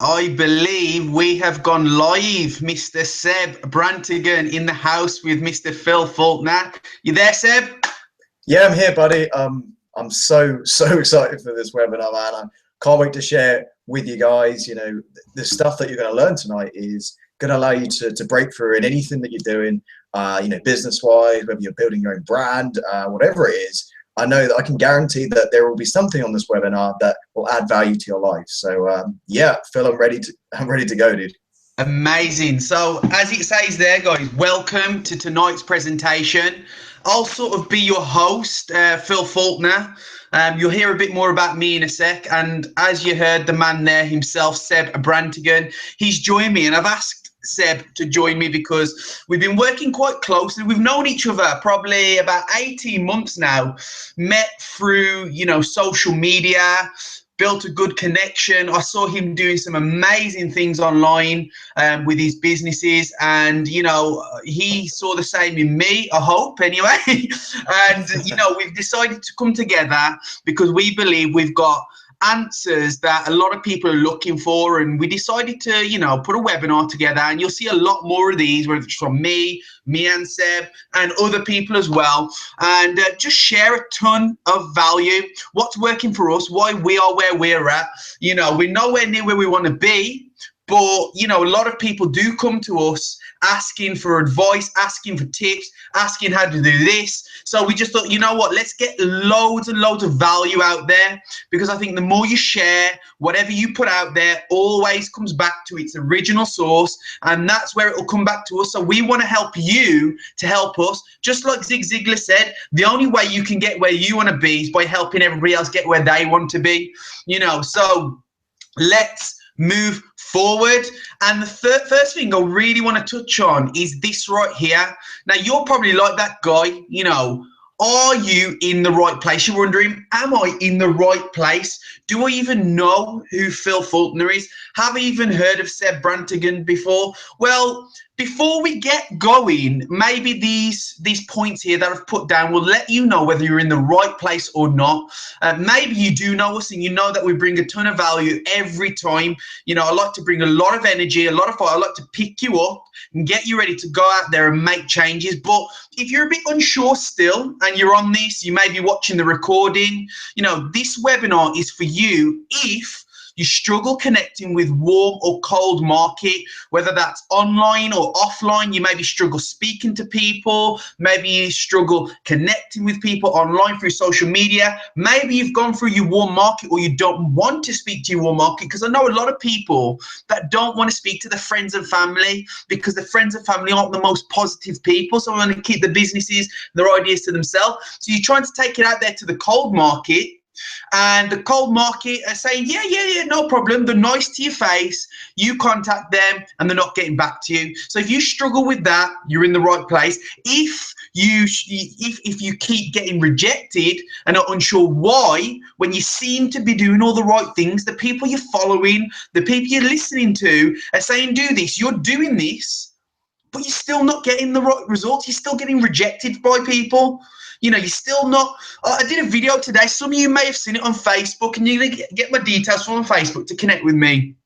I believe we have gone live, Mr. Seb Brantigan in the house with Mr. Phil Faulkner. You there, Seb? Yeah, I'm here, buddy. I'm so excited for this webinar, man. I can't wait to share with you guys. You know, the stuff that you're going to learn tonight is going to allow you to break through in anything that you're doing. You know, business-wise, whether you're building your own brand, whatever it is. I know that I can guarantee that there will be something on this webinar that will add value to your life. So yeah, Phil, I'm ready to go, dude. Amazing. So, as it says there, guys, welcome to tonight's presentation. I'll sort of be your host, Phil Faulkner. You'll hear a bit more about me in a sec. And as you heard, the man there himself, Seb Brantigan, he's joined me. And I've asked Seb to join me because we've been working quite closely. We've known each other probably about 18 months now, met through, social media, built a good connection. I saw him doing some amazing things online with his businesses, and he saw the same in me, I hope anyway. And we've decided to come together because we believe we've got answers that a lot of people are looking for, and we decided to put a webinar together, and you'll see a lot more of these, whether it's from me and Seb and other people as well, and just share a ton of value, what's working for us, why we are where we're at. We're nowhere near where we want to be, but a lot of people do come to us asking for advice, asking for tips, asking how to do this. So we just thought, you know what, let's get loads and loads of value out there, because I think the more you share, whatever you put out there always comes back to its original source, and that's where it will come back to us. So we want to help you to help us. Just like Zig Ziglar said, the only way you can get where you want to be is by helping everybody else get where they want to be. So let's move forward. And the first thing I really want to touch on is this right here. Now, you're probably like that guy, are you in the right place? You're wondering, am I in the right place? Do I even know who Phil Faulkner is? Have I even heard of Seb Brantigan before? Well, before we get going, maybe these points here that I've put down will let you know whether you're in the right place or not. Maybe you do know us and you know that we bring a ton of value every time. I like to bring a lot of energy, a lot of fire. I like to pick you up and get you ready to go out there and make changes. But if you're a bit unsure still and you're on this, you may be watching the recording, this webinar is for you if you struggle connecting with warm or cold market, whether that's online or offline. You maybe struggle speaking to people. Maybe you struggle connecting with people online through social media. Maybe you've gone through your warm market, or you don't want to speak to your warm market, because I know a lot of people that don't want to speak to their friends and family because the friends and family aren't the most positive people. So they want to keep the businesses, their ideas to themselves. So you're trying to take it out there to the cold market. And the cold market are saying, yeah, no problem. They're nice to your face. You contact them and they're not getting back to you. So if you struggle with that, you're in the right place. If you keep getting rejected and are unsure why, when you seem to be doing all the right things, the people you're following, the people you're listening to are saying, do this, you're doing this, but you're still not getting the right results. You're still getting rejected by people. You're still not. I did a video today. Some of you may have seen it on Facebook, and you're going to get my details from Facebook to connect with me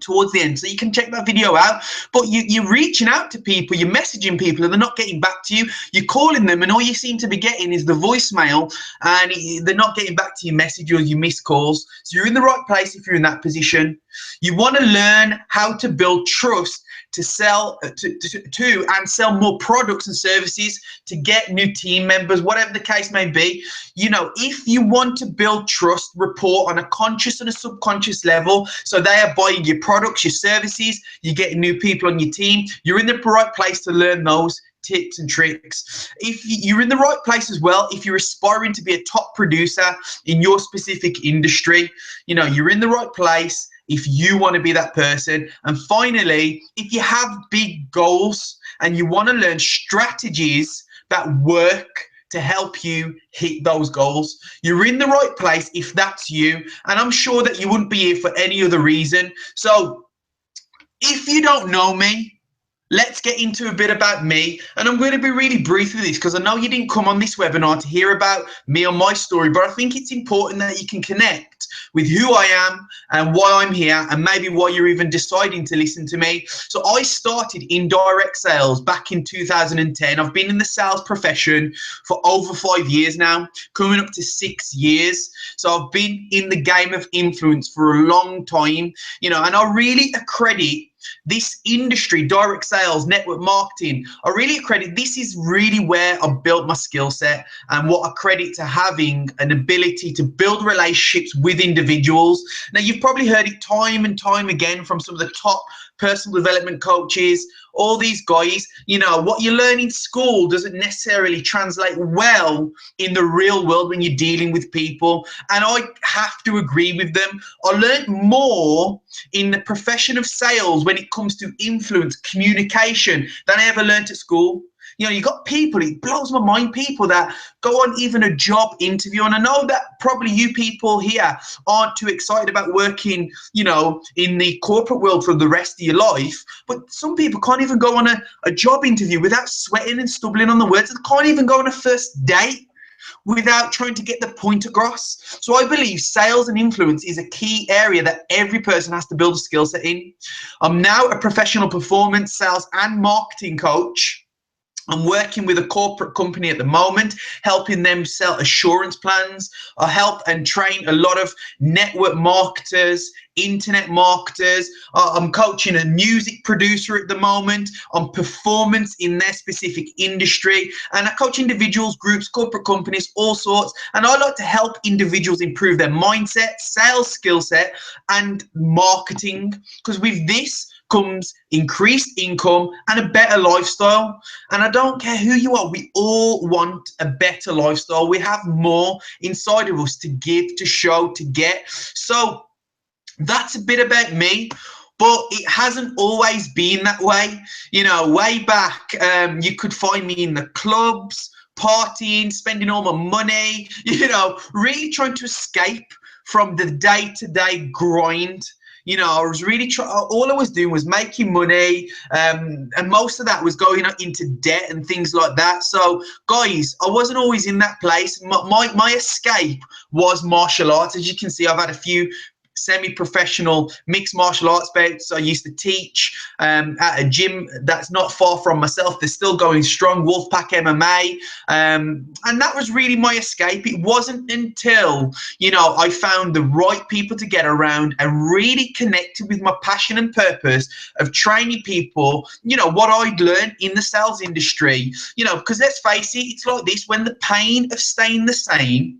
towards the end, so you can check that video out. But you're reaching out to people, you're messaging people, and they're not getting back to you. You're calling them, and all you seem to be getting is the voicemail, and they're not getting back to your message or your missed calls. So you're in the right place if you're in that position. You want to learn how to build trust to sell and sell more products and services, to get new team members, whatever the case may be. If you want to build trust, rapport on a conscious and a subconscious level, so they are buying your products, your services, you're getting new people on your team, you're in the right place to learn those tips and tricks. If you're in the right place as well, if you're aspiring to be a top producer in your specific industry, you're in the right place if you want to be that person. And finally, if you have big goals and you want to learn strategies that work to help you hit those goals, you're in the right place if that's you. And I'm sure that you wouldn't be here for any other reason. So if you don't know me, let's get into a bit about me. And I'm going to be really brief with this because I know you didn't come on this webinar to hear about me or my story, but I think it's important that you can connect with who I am and why I'm here, and maybe why you're even deciding to listen to me. So I started in direct sales back in 2010. I've been in the sales profession for over 5 years now, coming up to 6 years. So I've been in the game of influence for a long time, and I really accredit this industry, direct sales, network marketing. I really credit this is really where I built my skill set, and what I credit to having an ability to build relationships with individuals. Now, you've probably heard it time and time again from some of the top personal development coaches, all these guys. What you learn in school doesn't necessarily translate well in the real world when you're dealing with people. And I have to agree with them. I learned more in the profession of sales when it comes to influence, communication, than I ever learned at school. You got people, it blows my mind, people that go on even a job interview. And I know that probably you people here aren't too excited about working, in the corporate world for the rest of your life. But some people can't even go on a job interview without sweating and stumbling on the words. They can't even go on a first date without trying to get the point across. So I believe sales and influence is a key area that every person has to build a skill set in. I'm now a professional performance, sales and marketing coach. I'm working with a corporate company at the moment, helping them sell assurance plans. I help and train a lot of network marketers, internet marketers. I'm coaching a music producer at the moment on performance in their specific industry. And I coach individuals, groups, corporate companies, all sorts. And I like to help individuals improve their mindset, sales skill set, and marketing. Because with this comes increased income and a better lifestyle. And I don't care who you are, we all want a better lifestyle. We have more inside of us to give, to show, to get. So that's a bit about me, but it hasn't always been that way. Way back, you could find me in the clubs, partying, spending all my money, really trying to escape from the day-to-day grind. I was really all I was doing was making money, and most of that was going into debt and things like that. So guys, I wasn't always in that place. My escape was martial arts. As you can see, I've had a few semi-professional mixed martial arts bouts. I used to teach at a gym that's not far from myself. They're still going strong, Wolfpack MMA, and that was really my escape. It wasn't until I found the right people to get around and really connected with my passion and purpose of training people, what I'd learned in the sales industry. Because let's face it, it's like this: when the pain of staying the same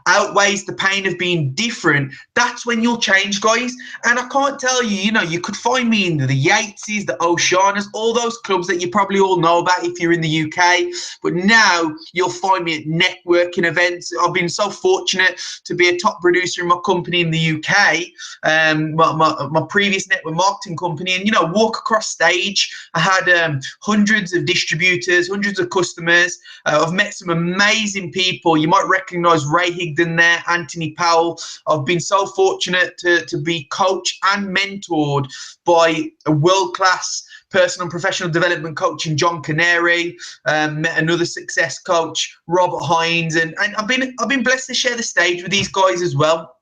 outweighs the pain of being different, that's when you'll change, guys. And I can't tell you, you could find me in the Yateses, the Oceanas, all those clubs that you probably all know about if you're in the UK. But now you'll find me at networking events. I've been so fortunate to be a top producer in my company in the UK, my previous network marketing company, and walk across stage. I had hundreds of distributors, hundreds of customers. I've met some amazing people. You might recognize Ray Higdon there, Anthony Powell. I've been so fortunate to be coached and mentored by a world-class personal and professional development coach in John Canary. Met another success coach, Robert Hines, and I've been blessed to share the stage with these guys as well,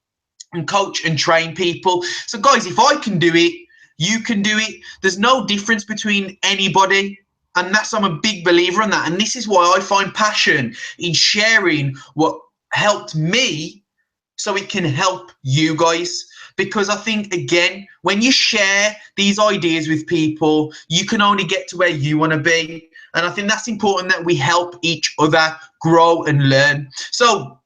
and coach and train people. So guys, if I can do it, you can do it. There's no difference between anybody. And I'm a big believer in that. And this is why I find passion in sharing what helped me so it can help you guys. Because I think, again, when you share these ideas with people, you can only get to where you want to be. And I think that's important, that we help each other grow and learn. So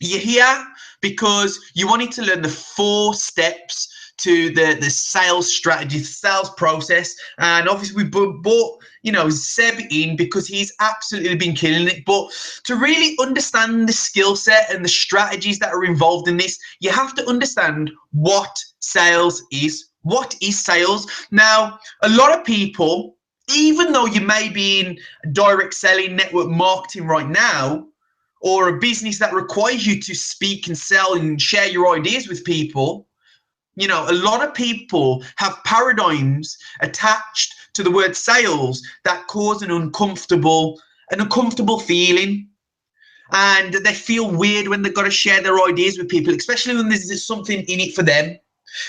you're here because you wanted to learn the 4 steps to the sales strategy, the sales process. And obviously we brought Seb in because he's absolutely been killing it. But to really understand the skill set and the strategies that are involved in this, you have to understand what sales is. What is sales? Now, a lot of people, even though you may be in direct selling, network marketing right now, or a business that requires you to speak and sell and share your ideas with people, a lot of people have paradigms attached to the word sales that cause an uncomfortable feeling. and they feel weird when they've got to share their ideas with people, especially when there's something in it for them.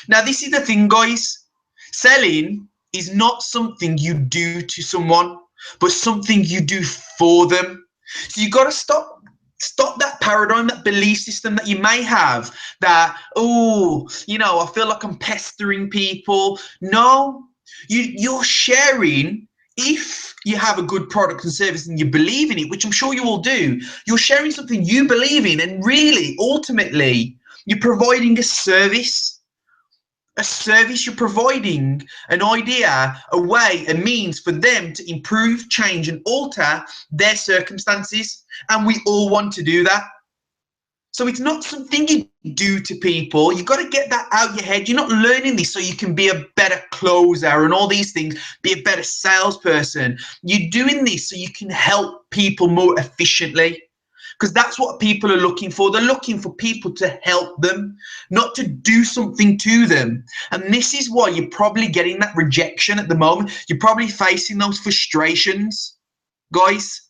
Now, this is the thing, guys. Selling is not something you do to someone, but something you do for them. So you got to stop that paradigm, that belief system that you may have that, oh, I feel like I'm pestering people. No, you're sharing. If you have a good product and service and you believe in it, which I'm sure you all do, you're sharing something you believe in, and really, ultimately, you're providing a service. You're providing an idea, a way, a means for them to improve, change, and alter their circumstances. And we all want to do that. So it's not something you do to people. You've got to get that out your head. You're not learning this so you can be a better closer and all these things, be a better salesperson. You're doing this so you can help people more efficiently. Because that's what people are looking for. They're looking for people to help them, not to do something to them. And this is why you're probably getting that rejection at the moment. You're probably facing those frustrations, guys.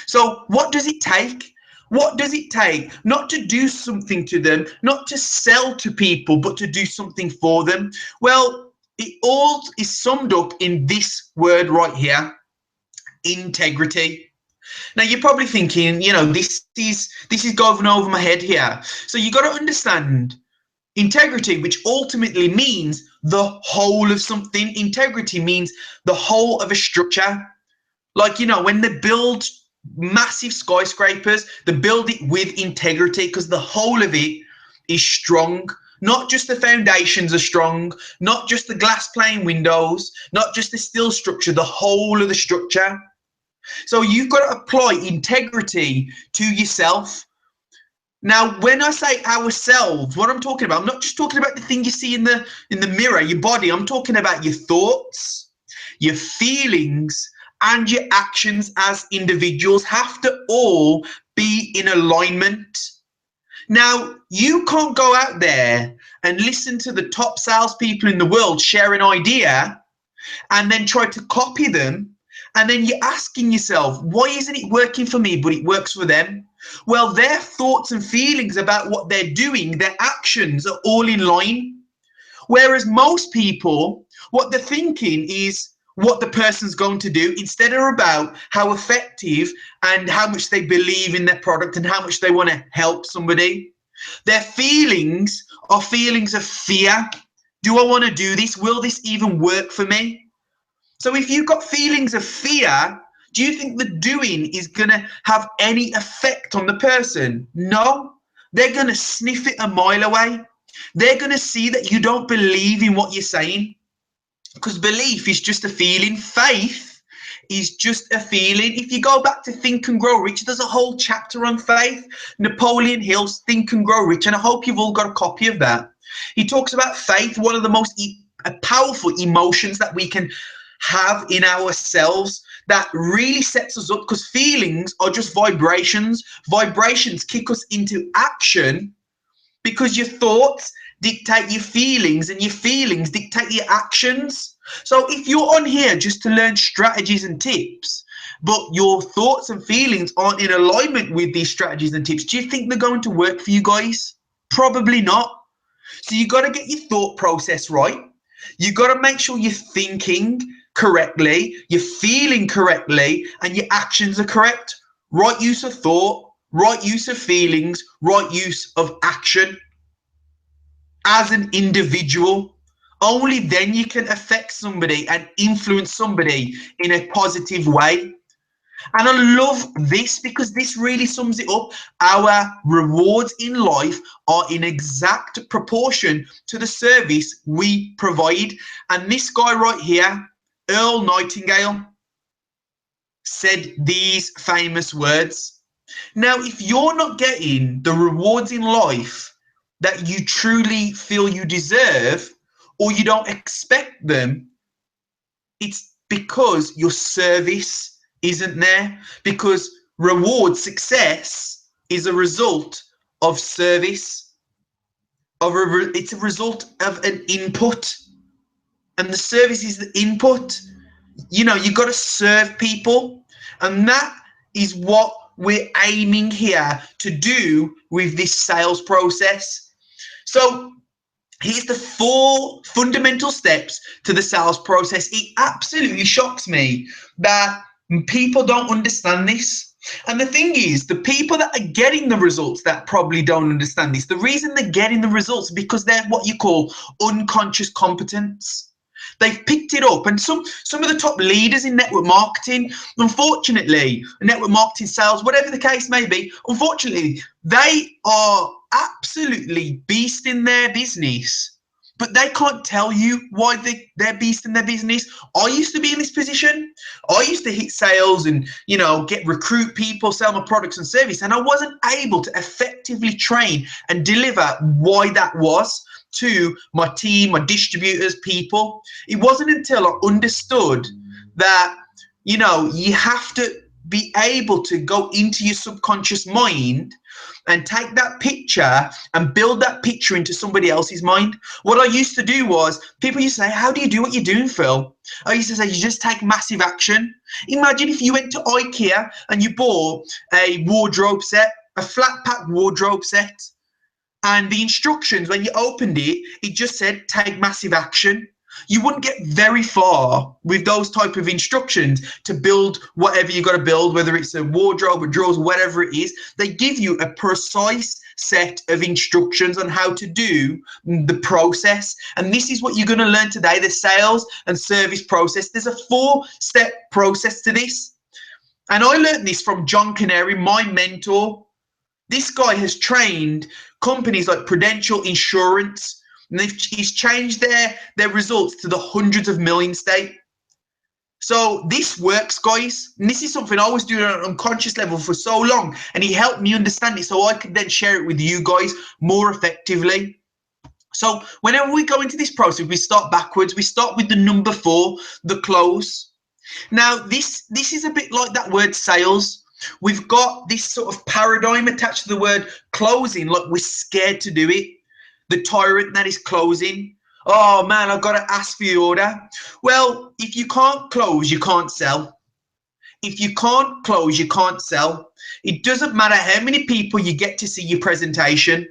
So what does it take? What does it take not to do something to them, not to sell to people, but to do something for them? Well, it all is summed up in this word right here, integrity. Now you're probably thinking, this is going over my head here. So you got to understand integrity, which ultimately means the whole of something. Integrity means the whole of a structure. Like, when they build massive skyscrapers, they build it with integrity because the whole of it is strong. Not just the foundations are strong, not just the glass pane windows, not just the steel structure, the whole of the structure. So you've got to apply integrity to yourself. Now, when I say ourselves, what I'm talking about, I'm not just talking about the thing you see in the mirror, your body. I'm talking about your thoughts, your feelings, and your actions as individuals have to all be in alignment. Now, you can't go out there and listen to the top salespeople in the world share an idea and then try to copy them. And then you're asking yourself, why isn't it working for me, but it works for them? Well, their thoughts and feelings about what they're doing, their actions are all in line. Whereas most people, what they're thinking is what the person's going to do instead of about how effective and how much they believe in their product and how much they want to help somebody. Their feelings are feelings of fear. Do I want to do this? Will this even work for me? So if you've got feelings of fear, do you think the doing is going to have any effect on the person? No, they're going to sniff it a mile away. They're going to see that you don't believe in what you're saying, because belief is just a feeling. Faith is just a feeling. If you go back to Think and Grow Rich, there's a whole chapter on faith. Napoleon Hill's Think and Grow Rich, and I hope you've all got a copy of that. He talks about faith, one of the most powerful emotions that we can have in ourselves that really sets us up, because feelings are just vibrations. Vibrations kick us into action because your thoughts dictate your feelings and your feelings dictate your actions. So if you're on here just to learn strategies and tips, but your thoughts and feelings aren't in alignment with these strategies and tips, do you think they're going to work for you guys? Probably not. So you got to get your thought process right. You got to make sure you're thinking correctly, you're feeling correctly, and your actions are correct. Right use of thought, right use of feelings, right use of action. As an individual, only then you can affect somebody and influence somebody in a positive way. And I love this because this really sums it up. Our rewards in life are in exact proportion to the service we provide. And this guy right here, Earl Nightingale, said these famous words. Now, if you're not getting the rewards in life that you truly feel you deserve, or you don't expect them, it's because your service isn't there. Because reward success is a result of service. It's a result of an input, and the service is the input. You've got to serve people, and that is what we're aiming here to do with this sales process. So here's the 4 fundamental steps to the sales process. It absolutely shocks me that people don't understand this. And the thing is, the people that are getting the results that probably don't understand this, the reason they're getting the results is because they're what you call unconscious competence. They've picked it up. And some of the top leaders in network marketing, unfortunately, network marketing sales, whatever the case may be, unfortunately, they are absolutely beast in their business, but they can't tell you why they're beast in their business. I used to be in this position. I used to hit sales and, recruit people, sell my products and service, and I wasn't able to effectively train and deliver why that was to my team, my distributors, people. It wasn't until I understood that, you have to be able to go into your subconscious mind and take that picture and build that picture into somebody else's mind. What I used to do was, people used to say, how do you do what you're doing, Phil? I used to say, you just take massive action. Imagine if you went to IKEA and you bought a wardrobe set, a flat pack wardrobe set, and the instructions, when you opened it, it just said, take massive action. You wouldn't get very far with those type of instructions to build whatever you got to build, whether it's a wardrobe or drawers, whatever it is. They give you a precise set of instructions on how to do the process. And this is what you're going to learn today, the sales and service process. There's a 4-step process to this. And I learned this from John Canary, my mentor. This guy has trained companies like Prudential Insurance, and he's changed their results to the hundreds of millions state. So this works, guys. And this is something I was doing on an unconscious level for so long, and he helped me understand it so I could then share it with you guys more effectively. So whenever we go into this process, we start backwards. We start with the number 4, the close. Now, this is a bit like that word sales. We've got this sort of paradigm attached to the word closing, like we're scared to do it. The tyrant that is closing. Oh man, I've got to ask for your order. Well, if you can't close, you can't sell. If you can't close, you can't sell. It doesn't matter how many people you get to see your presentation.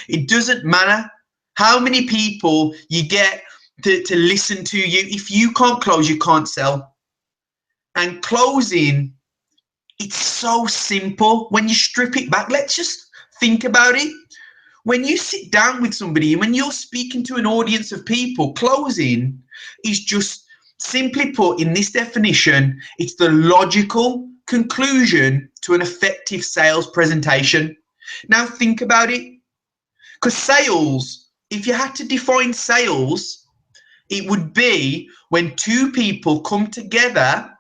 It doesn't matter how many people you get to listen to you. If you can't close, you can't sell. And closing, it's so simple. When you strip it back, let's just think about it. When you sit down with somebody, when you're speaking to an audience of people, closing is just, simply put, in this definition, it's the logical conclusion to an effective sales presentation. Now think about it, because sales, if you had to define sales, it would be when 2 people come together,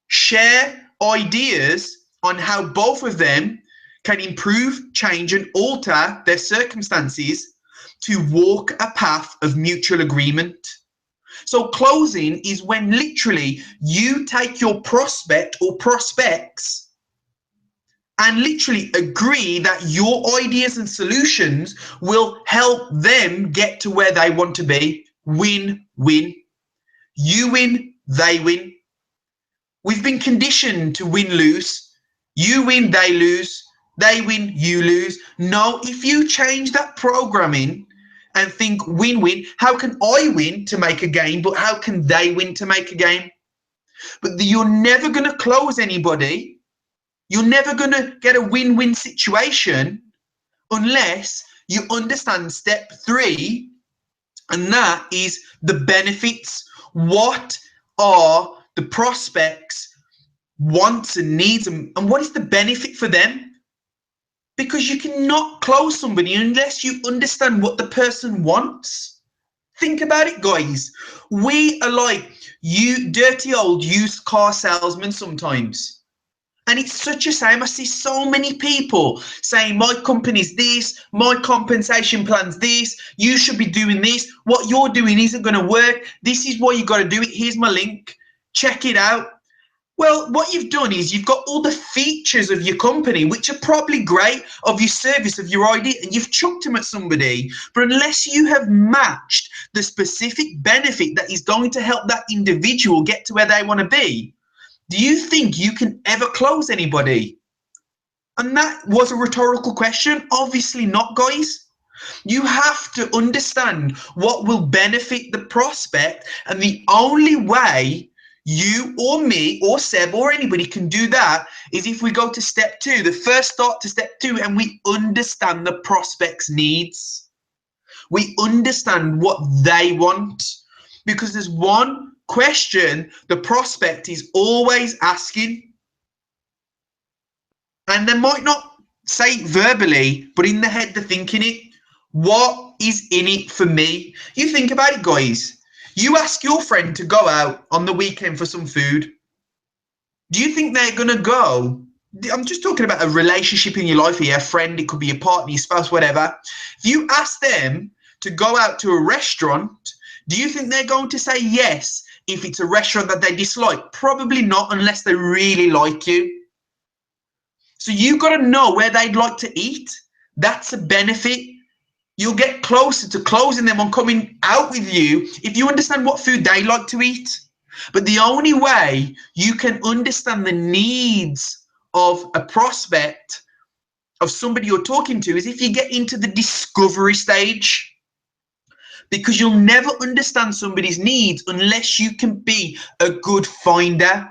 share ideas on how both of them can improve, change, and alter their circumstances to walk a path of mutual agreement. So closing is when literally you take your prospect or prospects and literally agree that your ideas and solutions will help them get to where they want to be. Win-win. You win, they win. We've been conditioned to win-lose. You win, they lose. They win, you lose. No, if you change that programming and think win-win, how can I win to make a game, but how can they win to make a game? But you're never going to close anybody. You're never going to get a win-win situation unless you understand step 3, and that is the benefits. What are the prospects' wants and needs, and what is the benefit for them? Because you cannot close somebody unless you understand what the person wants. Think about it, guys. We are like you dirty old used car salesmen sometimes. And it's such a shame. I see so many people saying, my company's this, my compensation plan's this, you should be doing this, what you're doing isn't going to work, this is why you got to do it, here's my link, check it out. Well, what you've done is you've got all the features of your company, which are probably great, of your service, of your idea, and you've chucked them at somebody. But unless you have matched the specific benefit that is going to help that individual get to where they want to be, do you think you can ever close anybody? And that was a rhetorical question. Obviously not, guys. You have to understand what will benefit the prospect, and the only way you or me or Seb or anybody can do that is if we go to step 2, the first start to step 2, and we understand the prospect's needs. We understand what they want, because there's one question the prospect is always asking, and they might not say it verbally, but in their head they're thinking it. What is in it for me? You think about it, guys. You ask your friend to go out on the weekend for some food. Do you think they're going to go? I'm just talking about a relationship in your life here, a friend, it could be your partner, your spouse, whatever. If you ask them to go out to a restaurant, do you think they're going to say yes if it's a restaurant that they dislike? Probably not, unless they really like you. So you've got to know where they'd like to eat. That's a benefit. You'll get closer to closing them on coming out with you if you understand what food they like to eat. But the only way you can understand the needs of a prospect, of somebody you're talking to, is if you get into the discovery stage. Because you'll never understand somebody's needs unless you can be a good finder.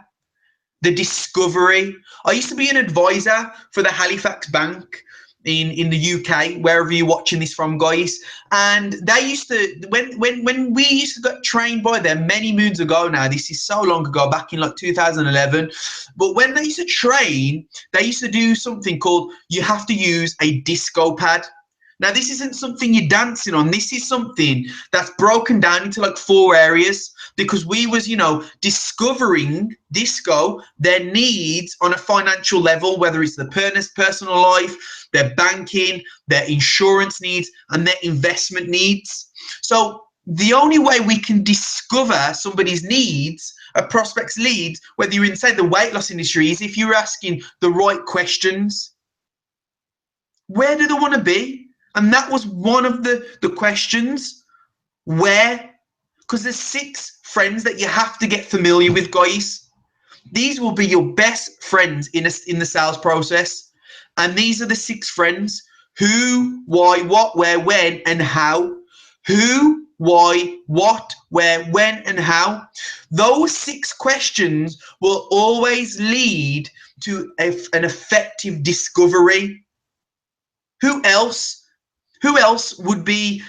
The discovery. I used to be an advisor for the Halifax Bank in the UK, wherever you're watching this from, guys. And they used to, when we used to get trained by them many moons ago now, this is so long ago, back in like 2011, but when they used to train, they used to do something called, you have to use a disco pad. Now, this isn't something you're dancing on. This is something that's broken down into like 4 areas, because we was, you know, discovering disco, their needs on a financial level, whether it's the personal life, their banking, their insurance needs, and their investment needs. So the only way we can discover somebody's needs, a prospect's needs, whether you're inside the weight loss industry, is if you're asking the right questions. Where do they want to be? And that was one of the questions. Where? Because there's 6 friends that you have to get familiar with, guys. These will be your best friends in the sales process. And these are the 6 friends: who, why, what, where, when, and how. Who, why, what, where, when, and how. Those 6 questions will always lead to an effective discovery. Who else would be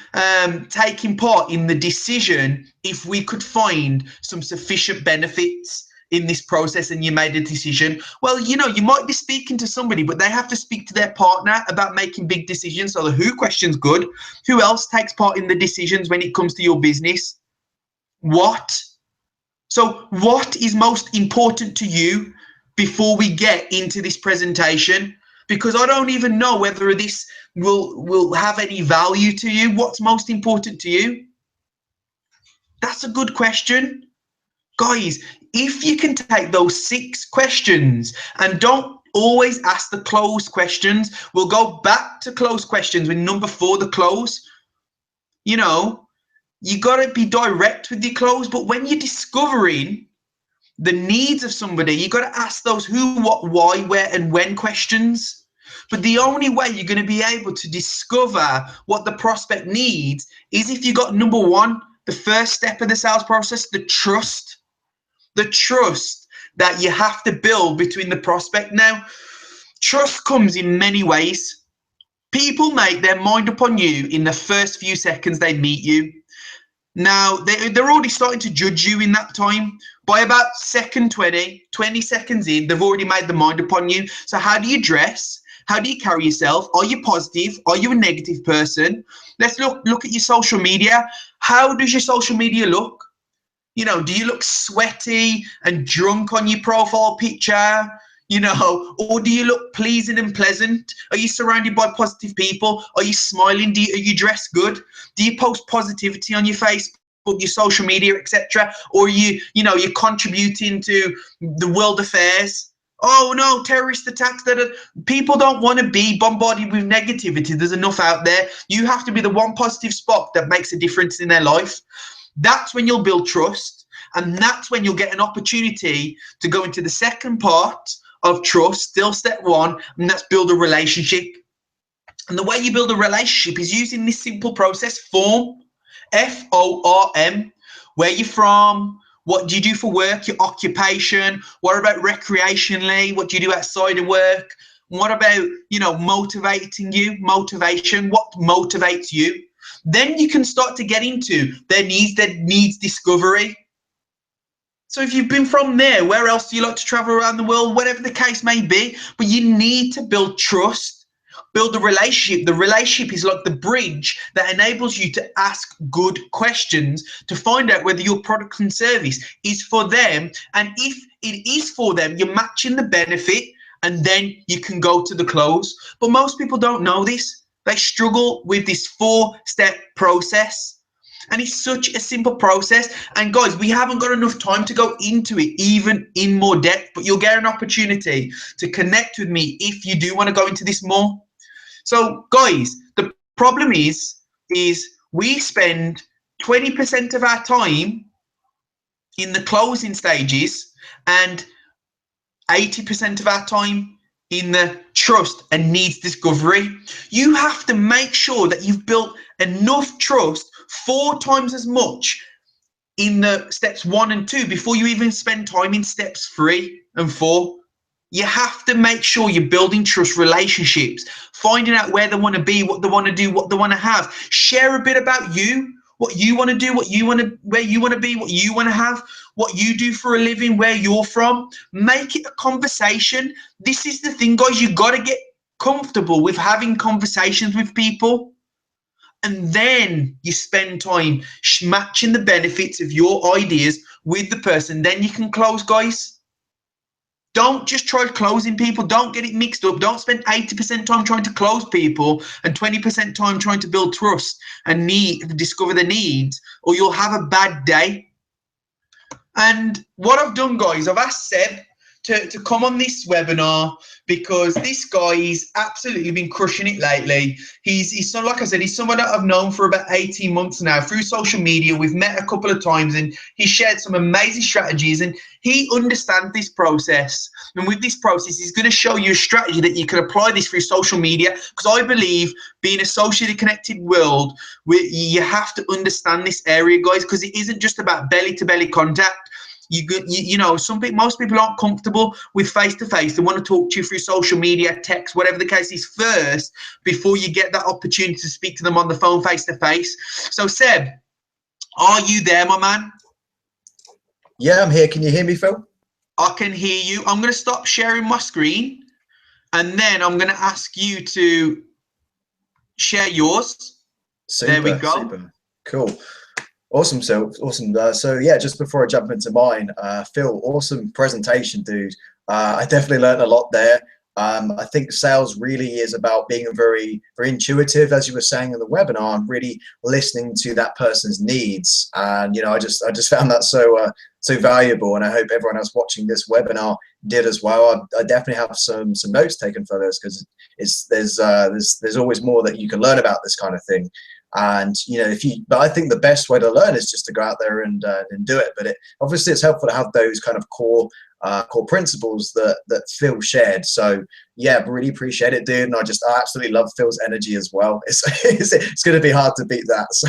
taking part in the decision if we could find some sufficient benefits in this process and you made a decision? Well, you know, you might be speaking to somebody, but they have to speak to their partner about making big decisions. So the who question's good. Who else takes part in the decisions when it comes to your business? What? So what is most important to you before we get into this presentation? Because I don't even know whether this will have any value to you. What's most important to you? That's a good question. Guys, if you can take those 6 questions and don't always ask the closed questions, we'll go back to closed questions with number 4, the close. You know, you got to be direct with your close, but when you're discovering the needs of somebody, you got to ask those who, what, why, where, and when questions. But the only way you're going to be able to discover what the prospect needs is if you got number 1, the first step of the sales process, the trust. The trust that you have to build between the prospect. Now, trust comes in many ways. People make their mind up on you in the first few seconds they meet you. Now, they're already starting to judge you in that time. By about second 20 seconds in, they've already made their mind upon you. So how do you dress? How do you carry yourself? Are you positive? Are you a negative person? Let's look at your social media. How does your social media look? You know, do you look sweaty and drunk on your profile picture? You know, or do you look pleasing and pleasant? Are you surrounded by positive people? Are you smiling? Are you dressed good? Do you post positivity on your Facebook, your social media, etc.? Or are you're contributing to the world affairs? Oh no, terrorist attacks. People don't want to be bombarded with negativity. There's enough out there. You have to be the one positive spot that makes a difference in their life. That's when you'll build trust, and that's when you'll get an opportunity to go into the second part of trust, still step one, and that's build a relationship. And the way you build a relationship is using this simple process, form, FORM. Where you're from, what do you do for work, your occupation, what about recreationally, what do you do outside of work, what about, you know, motivating you, motivation, what motivates you. Then you can start to get into their needs discovery. So if you've been from there, where else do you like to travel around the world, whatever the case may be, but you need to build trust, build a relationship. The relationship is like the bridge that enables you to ask good questions to find out whether your product and service is for them. And if it is for them, you're matching the benefit, and then you can go to the close. But most people don't know this. They struggle with this 4-step process. And it's such a simple process. And guys, we haven't got enough time to go into it even in more depth, but you'll get an opportunity to connect with me if you do want to go into this more. So guys, the problem is we spend 20% of our time in the closing stages and 80% of our time in the trust and needs discovery. You have to make sure that you've built enough trust 4 times as much in the steps 1 and 2 before you even spend time in steps 3 and 4. You have to make sure you're building trust relationships, finding out where they want to be, what they want to do, what they want to have. Share a bit about you, what you want to do, what you want to, where you want to be, what you want to have, what you do for a living, where you're from. Make it a conversation. This is the thing, guys. You got to get comfortable with having conversations with people. And then you spend time matching the benefits of your ideas with the person. Then you can close, guys. Don't just try closing people. Don't get it mixed up. Don't spend 80% time trying to close people and 20% time trying to build trust and discover the needs, or you'll have a bad day. And what I've done, guys, I've asked Seb to come on this webinar because this guy has absolutely been crushing it lately. He's so, like I said, he's someone that I've known for about 18 months now through social media. We've met a couple of times and he shared some amazing strategies, and he understands this process. And with this process, he's going to show you a strategy that you can apply this through social media, because I believe being a socially connected world, you have to understand this area, guys, because it isn't just about belly-to-belly contact. You know, most people aren't comfortable with face-to-face. They want to talk to you through social media, text, whatever the case is first, before you get that opportunity to speak to them on the phone face-to-face. So Seb, are you there, my man? Yeah, I'm here. Can you hear me, Phil? I can hear you. I'm going to stop sharing my screen, and then I'm going to ask you to share yours. Super, there we go. Super. Cool. Awesome, so awesome. So yeah, just before I jump into mine, Phil, awesome presentation, dude. I definitely learned a lot there. I think sales really is about being very intuitive, as you were saying in the webinar, and really listening to that person's needs. And you know, I just found that so valuable, and I hope everyone else watching this webinar did as well. I definitely have some notes taken for this, because there's always more that you can learn about this kind of thing. And you know, but I think the best way to learn is just to go out there and do it. But obviously it's helpful to have those kind of core principles that Phil shared. So yeah, really appreciate it, dude. And I absolutely love Phil's energy as well. It's going to be hard to beat that. So,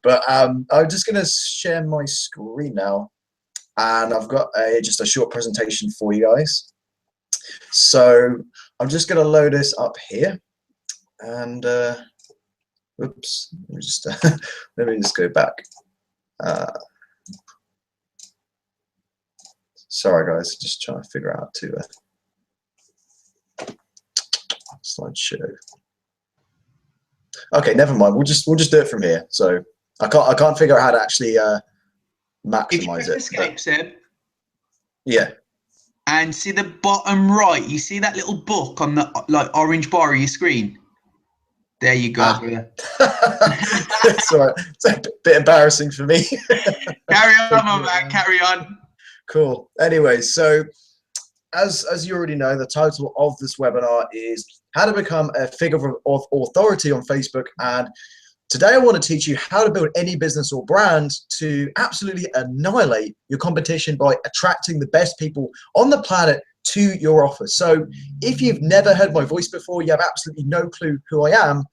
but I'm just going to share my screen now, and I've got just a short presentation for you guys. So I'm just going to load this up here, and oops, let me just go back. Sorry guys, just trying to figure out to slideshow. Okay, never mind. We'll just do it from here. So I can't figure out how to actually maximize it. Escape, Seb. Yeah. And see the bottom right. You see that little book on the orange bar of your screen. There you go. Sorry, it's a bit embarrassing for me. Carry on, my man. Carry on. Cool. Anyway, so as you already know, the title of this webinar is How to Become a Figure of Authority on Facebook. And today I want to teach you how to build any business or brand to absolutely annihilate your competition by attracting the best people on the planet to your offer. So if you've never heard my voice before, you have absolutely no clue who I am.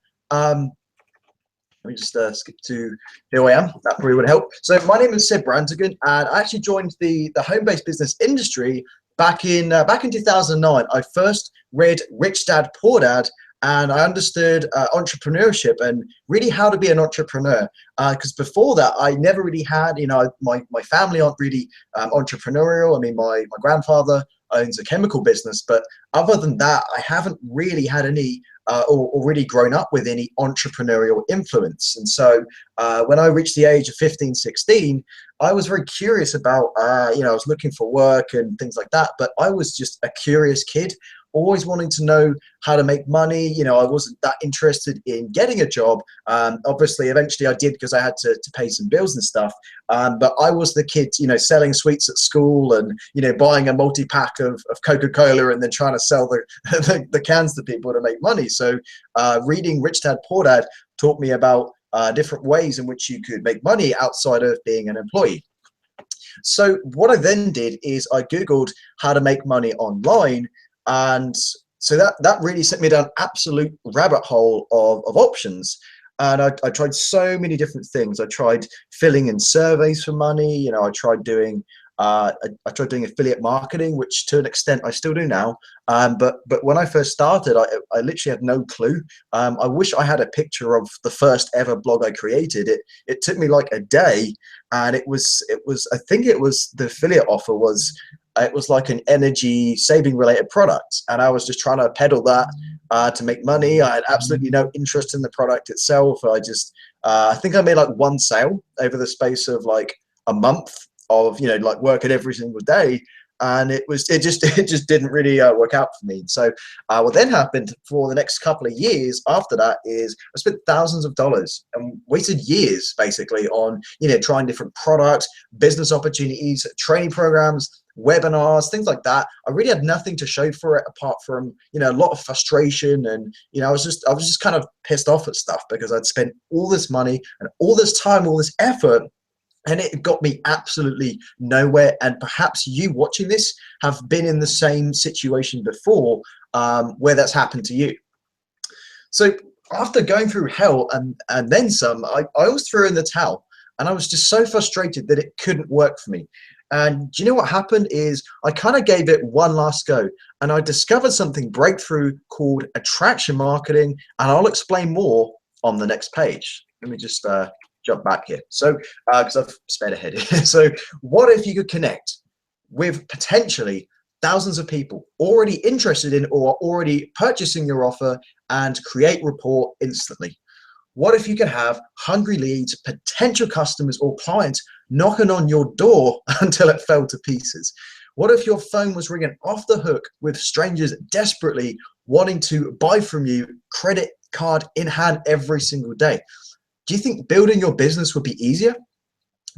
Let me just skip to who I am. That probably would help. So my name is Seb.Brantigan, and I actually joined the home-based business industry back in 2009. I first read Rich Dad Poor Dad, and I understood entrepreneurship and really how to be an entrepreneur. Because before that, I never really had, my family aren't really entrepreneurial. I mean, my grandfather owns a chemical business, but other than that, I haven't really had any or really grown up with any entrepreneurial influence. And so when I reached the age of 15, 16, I was very curious about, I was looking for work and things like that, but I was just a curious kid, always wanting to know how to make money. I wasn't that interested in getting a job. Obviously, eventually I did because I had to pay some bills and stuff. But I was the kid, selling sweets at school and, buying a multi-pack of Coca-Cola and then trying to sell the cans to people to make money. So reading Rich Dad Poor Dad taught me about different ways in which you could make money outside of being an employee. So what I then did is I Googled how to make money online. And so that really sent me down an absolute rabbit hole of options. And I tried so many different things. I tried filling in surveys for money. I tried doing affiliate marketing, which to an extent I still do now. But when I first started, I literally had no clue. I wish I had a picture of the first ever blog I created. It took me like a day, and it was I think it was the affiliate offer was. It was like an energy saving related product, and I was just trying to peddle that to make money. I had absolutely no interest in the product itself. I think I made like one sale over the space of like a month of like working every single day, and it just didn't really work out for me. So what then happened for the next couple of years after that is I spent thousands of dollars and wasted years basically on trying different products, business opportunities, training programs, webinars, things like that. I really had nothing to show for it apart from a lot of frustration, and I was just kind of pissed off at stuff because I'd spent all this money and all this time, all this effort, and it got me absolutely nowhere. And perhaps you watching this have been in the same situation before, where that's happened to you. So after going through hell and then some, I was threw in the towel, and I was just so frustrated that it couldn't work for me. And do you know what happened is I kind of gave it one last go, and I discovered something breakthrough called attraction marketing, and I'll explain more on the next page. Let me just jump back here. So, because I've sped ahead here. So what if you could connect with potentially thousands of people already interested in or already purchasing your offer and create rapport instantly? What if you could have hungry leads, potential customers or clients knocking on your door until it fell to pieces? What if your phone was ringing off the hook with strangers desperately wanting to buy from you, credit card in hand every single day? Do you think building your business would be easier?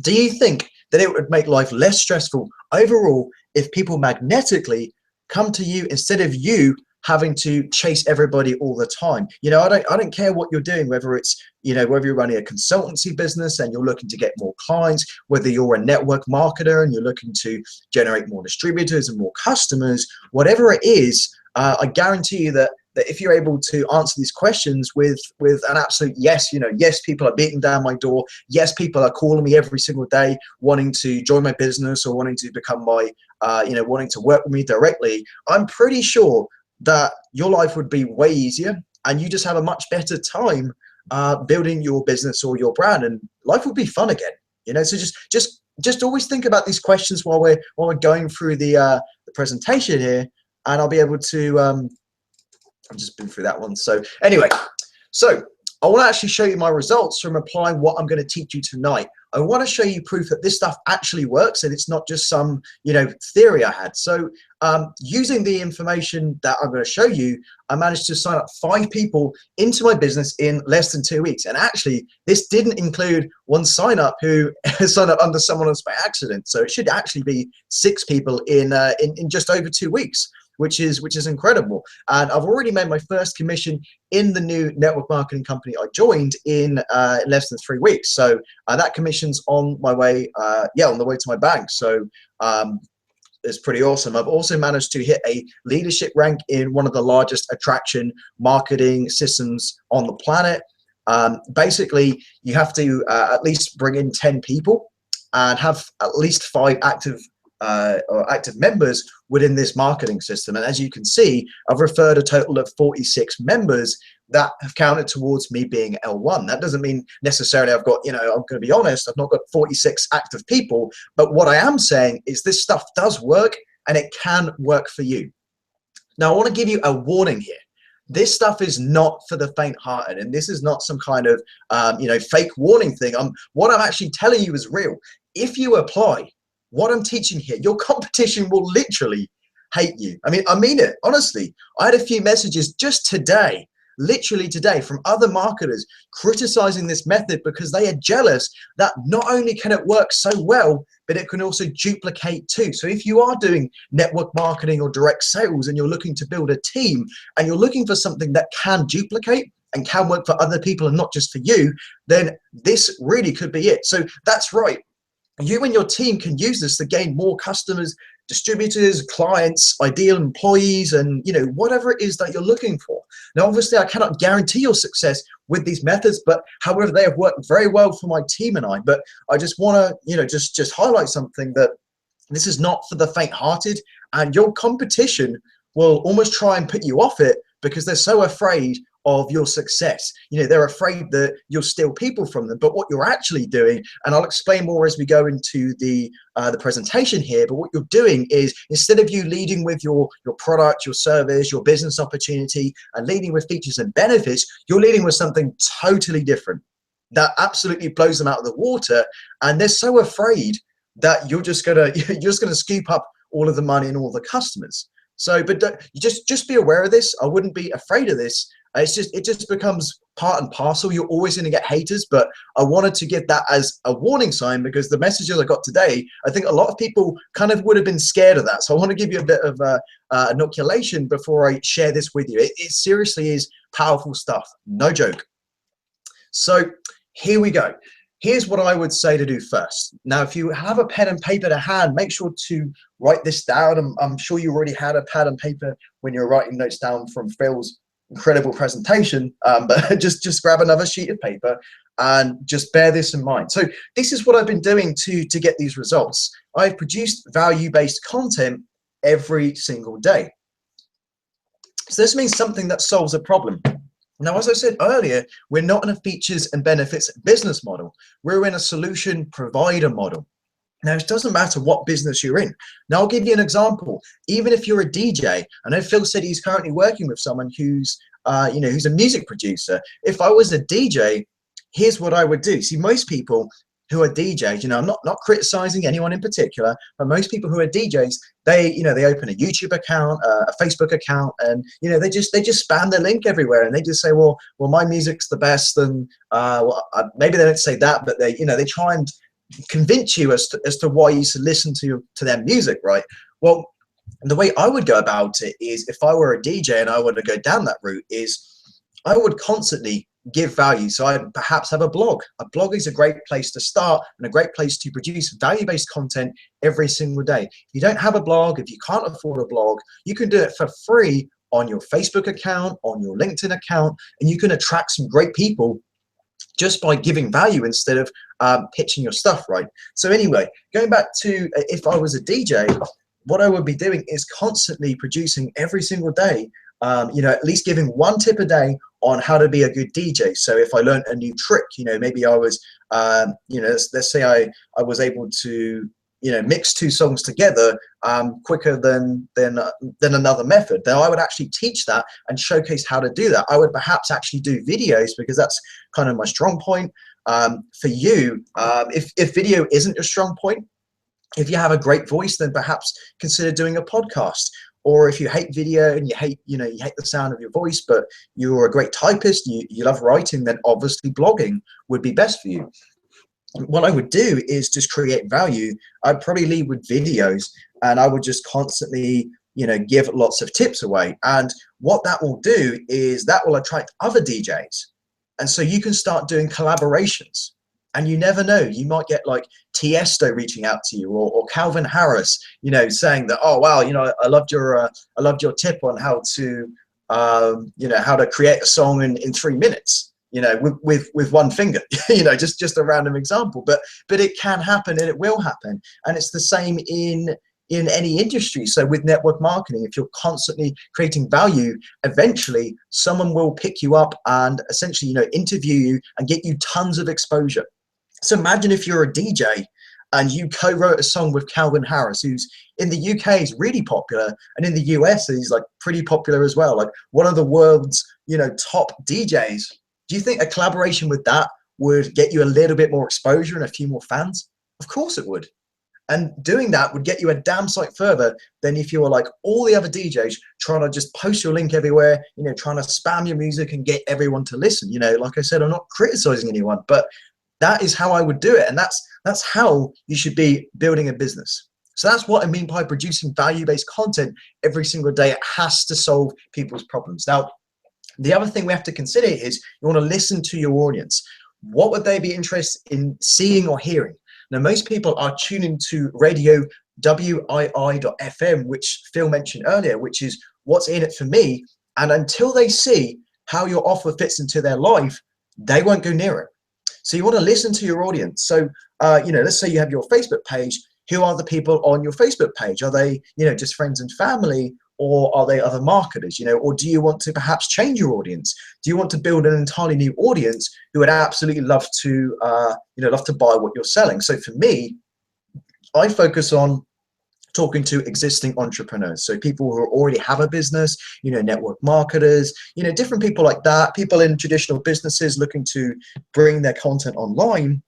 Do you think that it would make life less stressful overall if people magnetically come to you instead of you having to chase everybody all the time? I don't care what you're doing, whether it's, whether you're running a consultancy business and you're looking to get more clients, whether you're a network marketer and you're looking to generate more distributors and more customers, whatever it is, I guarantee you that if you're able to answer these questions with an absolute yes, yes, people are beating down my door. Yes, people are calling me every single day, wanting to join my business or wanting to become my, wanting to work with me directly. I'm pretty sure that your life would be way easier, and you just have a much better time building your business or your brand, and life would be fun again. So just always think about these questions while we're going through the presentation here, and I'll be able to. I've just been through that one. So anyway, so I want to actually show you my results from applying what I'm going to teach you tonight. I want to show you proof that this stuff actually works and it's not just some, theory I had. So using the information that I'm going to show you, I managed to sign up 5 people into my business in less than 2 weeks. And actually, this didn't include one sign up who signed up under someone else by accident. So it should actually be 6 people in just over 2 weeks. Which is incredible. And I've already made my first commission in the new network marketing company I joined in less than 3 weeks. So that commission's on my way, on the way to my bank. So is pretty awesome. I've also managed to hit a leadership rank in one of the largest attraction marketing systems on the planet. Basically, you have to at least bring in 10 people and have at least 5 active members within this marketing system. And as you can see, I've referred a total of 46 members that have counted towards me being L1. That doesn't mean necessarily I've got, I'm going to be honest, I've not got 46 active people, but what I am saying is this stuff does work and it can work for you. Now, I want to give you a warning here. This stuff is not for the faint-hearted, and this is not some kind of, fake warning thing. What I'm actually telling you is real. If you apply what I'm teaching here, your competition will literally hate you. I mean it, honestly. I had a few messages just today, literally today, from other marketers criticizing this method because they are jealous that not only can it work so well, but it can also duplicate too. So if you are doing network marketing or direct sales and you're looking to build a team and you're looking for something that can duplicate and can work for other people and not just for you, then this really could be it. So that's right. You and your team can use this to gain more customers, distributors, clients, ideal employees, and whatever it is that you're looking for. Now, obviously, I cannot guarantee your success with these methods, but however, they have worked very well for my team and I. But I just want to, just highlight something, that this is not for the faint-hearted, and your competition will almost try and put you off it because they're so afraid of your success. They're afraid that you'll steal people from them, but what you're actually doing, and I'll explain more as we go into the presentation here, but what you're doing is, instead of you leading with your product, your service, your business opportunity, and leading with features and benefits, you're leading with something totally different that absolutely blows them out of the water, and they're so afraid that you're just gonna scoop up all of the money and all the customers. So, but just be aware of this. I wouldn't be afraid of this. It just becomes part and parcel. You're always going to get haters, but I wanted to give that as a warning sign because the messages I got today, I think a lot of people kind of would have been scared of that. So I want to give you a bit of inoculation before I share this with you. It seriously is powerful stuff, no joke. So here we go. Here's what I would say to do first. Now, if you have a pen and paper to hand, make sure to write this down. I'm sure you already had a pad and paper when you're writing notes down from Phil's incredible presentation, but just grab another sheet of paper and just bear this in mind. So this is what I've been doing to get these results. I've produced value-based content every single day. So this means something that solves a problem. Now, as I said earlier, we're not in a features and benefits business model. We're in a solution provider model. Now, it doesn't matter what business you're in. Now, I'll give you an example. Even if you're a DJ, I know Phil said he's currently working with someone who's, who's a music producer. If I was a DJ, here's what I would do. See, most people who are DJs, I'm not criticizing anyone in particular, but most people who are DJs, they open a YouTube account, a Facebook account, and they just spam their link everywhere, and they just say, well, my music's the best, and maybe they don't say that, but they try and convince you as to why you should listen to their music, right? Well, the way I would go about it is, if I were a DJ and I were to go down that route, is I would constantly give value. So I perhaps have a blog. A blog is a great place to start and a great place to produce value-based content every single day. If you don't have a blog, if you can't afford a blog, you can do it for free on your Facebook account, on your LinkedIn account, and you can attract some great people just by giving value instead of pitching your stuff, right? So anyway, going back to if I was a DJ, what I would be doing is constantly producing every single day, at least giving one tip a day on how to be a good DJ. So if I learned a new trick, maybe I was, let's say I was able to, mix 2 songs together quicker than another method, then I would actually teach that and showcase how to do that. I would perhaps actually do videos because that's kind of my strong point. For you, if video isn't your strong point, if you have a great voice, then perhaps consider doing a podcast. Or if you hate video and you hate the sound of your voice, but you're a great typist, you love writing, then obviously blogging would be best for you. What I would do is just create value. I'd probably lead with videos, and I would just constantly, give lots of tips away. And what that will do is that will attract other DJs. And so you can start doing collaborations. And you never know, you might get like Tiesto reaching out to you, or Calvin Harris, saying that, oh wow, I loved your tip on how to how to create a song in 3 minutes, with one finger, just a random example. But it can happen, and it will happen. And it's the same in any industry. So with network marketing, if you're constantly creating value, eventually someone will pick you up and essentially, interview you and get you tons of exposure. So imagine if you're a DJ and you co-wrote a song with Calvin Harris, who's in the UK is really popular, and in the US he's like pretty popular as well, like one of the world's top DJs. Do you think a collaboration with that would get you a little bit more exposure and a few more fans? Of course it would. And doing that would get you a damn sight further than if you were like all the other DJs trying to just post your link everywhere, trying to spam your music and get everyone to listen. Like I said, I'm not criticizing anyone, but that is how I would do it. And that's how you should be building a business. So that's what I mean by producing value-based content every single day. It has to solve people's problems. Now, the other thing we have to consider is you want to listen to your audience. What would they be interested in seeing or hearing? Now, most people are tuning to radio WII.FM, which Phil mentioned earlier, which is what's in it for me. And until they see how your offer fits into their life, they won't go near it. So you want to listen to your audience. So, let's say you have your Facebook page. Who are the people on your Facebook page? Are they, just friends and family? Or are they other marketers, or do you want to perhaps change your audience? Do you want to build an entirely new audience who would absolutely love to, love to buy what you're selling? So for me, I focus on talking to existing entrepreneurs. So people who already have a business, network marketers, different people like that, people in traditional businesses looking to bring their content online.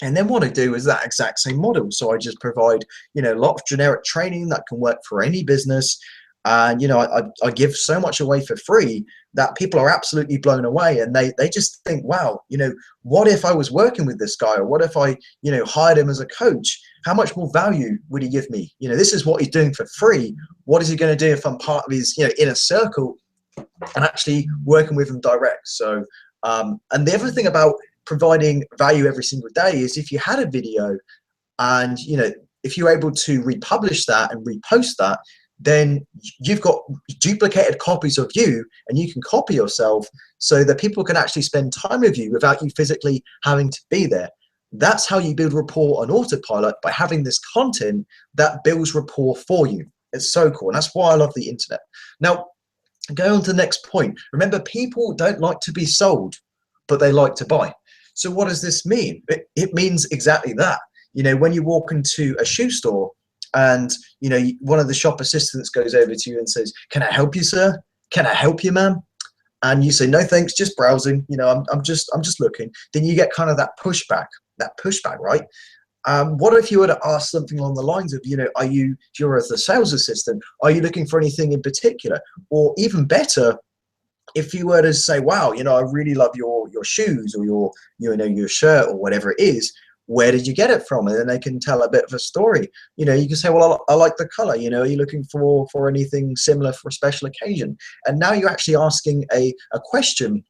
And then what I do is that exact same model. So I just provide, a lot of generic training that can work for any business. And, I give so much away for free that people are absolutely blown away. And they just think, wow, what if I was working with this guy? Or what if I, hired him as a coach? How much more value would he give me? This is what he's doing for free. What is he going to do if I'm part of his, inner circle and actually working with him direct? So, and the other thing about providing value every single day is if you had a video and if you're able to republish that and repost that, then you've got duplicated copies of you and you can copy yourself so that people can actually spend time with you without you physically having to be there. That's how you build rapport on autopilot, by having this content that builds rapport for you. It's so cool, and that's why I love the internet. Now, going on to the next point. Remember, people don't like to be sold, but they like to buy. So what does this mean? It means exactly that. When you walk into a shoe store and, one of the shop assistants goes over to you and says, "Can I help you, sir? Can I help you, ma'am?" And you say, "No, thanks, just browsing. I'm just looking." Then you get kind of that pushback, right? What if you were to ask something along the lines of, if you're the sales assistant, are you looking for anything in particular? Or even better, if you were to say, "Wow, I really love your shoes or your shirt or whatever it is. Where did you get it from?" And then they can tell a bit of a story. You can say, "Well, I like the color. Are you looking for anything similar for a special occasion?" And now you're actually asking a question,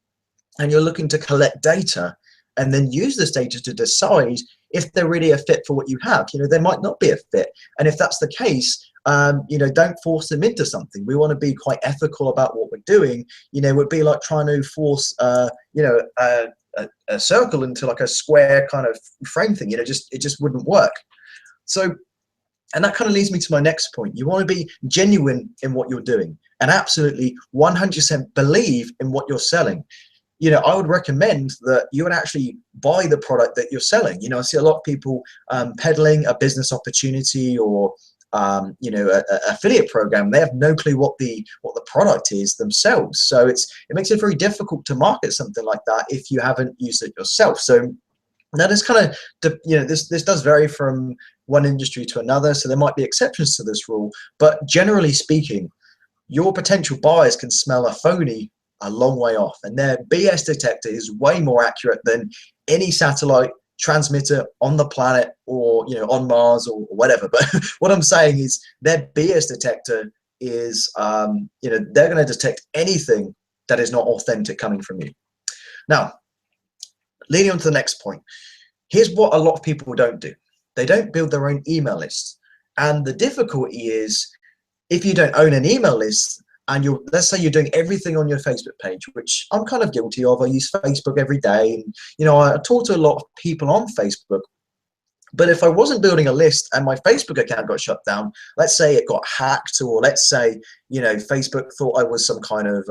and you're looking to collect data and then use this data to decide if they're really a fit for what you have. They might not be a fit. And if that's the case, don't force them into something. We want to be quite ethical about what we're doing. It would be like trying to force, a circle into like a square kind of frame thing. It just wouldn't work. So, and that kind of leads me to my next point. You want to be genuine in what you're doing and absolutely 100% believe in what you're selling. I would recommend that you would actually buy the product that you're selling. I see a lot of people peddling a business opportunity or an affiliate program. They have no clue what the product is themselves. So it makes it very difficult to market something like that if you haven't used it yourself. So that is kind of, this does vary from one industry to another. So there might be exceptions to this rule, but generally speaking, your potential buyers can smell a phony a long way off, and their BS detector is way more accurate than any satellite transmitter on the planet or on Mars or whatever. But what I'm saying is their BS detector is they're going to detect anything that is not authentic coming from you. Now, leading on to the next point, here's what a lot of people don't do. They don't build their own email list. And the difficulty is, if you don't own an email list, and let's say you're doing everything on your Facebook page, which I'm kind of guilty of. I use Facebook every day, and I talk to a lot of people on Facebook. But if I wasn't building a list and my Facebook account got shut down, let's say it got hacked, or let's say Facebook thought I was some kind of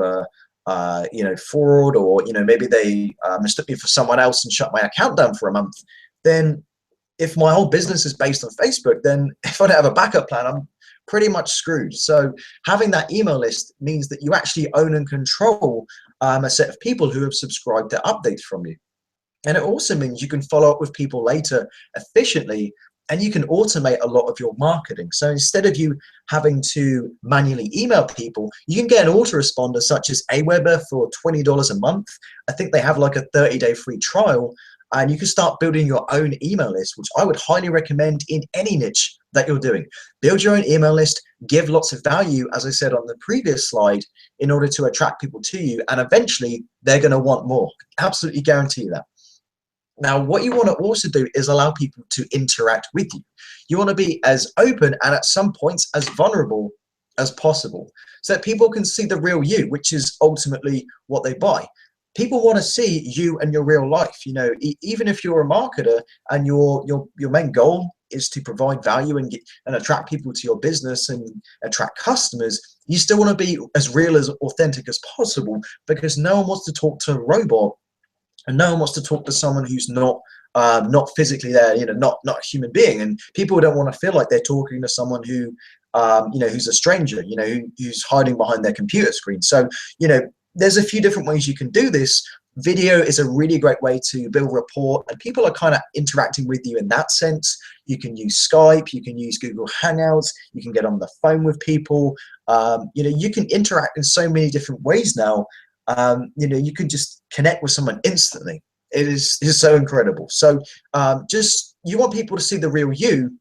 fraud, or maybe they mistook me for someone else and shut my account down for a month, then if my whole business is based on Facebook, then if I don't have a backup plan, I'm pretty much screwed. So having that email list means that you actually own and control a set of people who have subscribed to updates from you. And it also means you can follow up with people later efficiently, and you can automate a lot of your marketing. So instead of you having to manually email people, you can get an autoresponder such as Aweber for $20 a month. I think they have like a 30-day free trial, and you can start building your own email list, which I would highly recommend in any niche that you're doing. Build your own email list, give lots of value, as I said on the previous slide, in order to attract people to you, and eventually they're going to want more. Absolutely guarantee that. Now, what you want to also do is allow people to interact with you. You want to be as open and at some points as vulnerable as possible, so that people can see the real you, which is ultimately what they buy. People want to see you and your real life. Even if you're a marketer and your main goal is to provide value and attract people to your business and attract customers, you still want to be as real, as authentic as possible, because no one wants to talk to a robot, and no one wants to talk to someone who's not physically there, not a human being. And people don't want to feel like they're talking to someone who, who's a stranger, who's hiding behind their computer screen. So, there's a few different ways you can do this. Video is a really great way to build rapport, and people are kind of interacting with you in that sense. You can use Skype, you can use Google Hangouts, you can get on the phone with people. You can interact in so many different ways now. You can just connect with someone instantly. It is so incredible. So you want people to see the real you,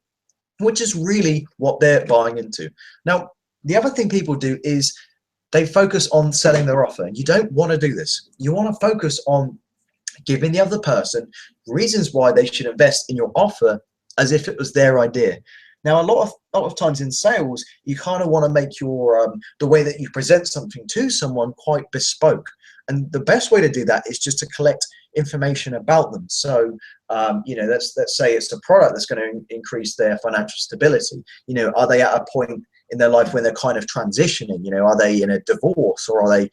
which is really what they're buying into. Now, the other thing people do is they focus on selling their offer. And you don't want to do this. You want to focus on giving the other person reasons why they should invest in your offer as if it was their idea. Now, a lot of times in sales, you kind of want to make your the way that you present something to someone quite bespoke. And the best way to do that is just to collect information about them. So, let's say it's a product that's going to increase their financial stability. Are they at a point in their life when they're kind of transitioning? Are they in a divorce, or are they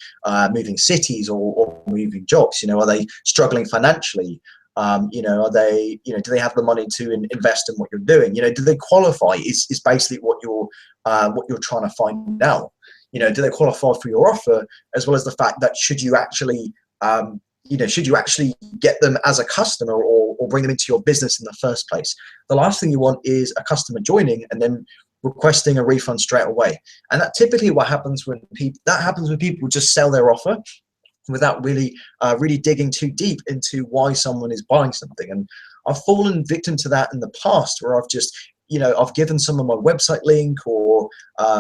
moving cities, or moving jobs? Are they struggling financially? Are they, do they have the money to invest in what you're doing? Do they qualify? Is basically what you're trying to find out. Do they qualify for your offer, as well as the fact that should you actually get them as a customer, or bring them into your business in the first place? The last thing you want is a customer joining and then requesting a refund straight away. And that typically what happens when people just sell their offer without really digging too deep into why someone is buying something. And I've fallen victim to that in the past, where I've just, I've given someone my website link or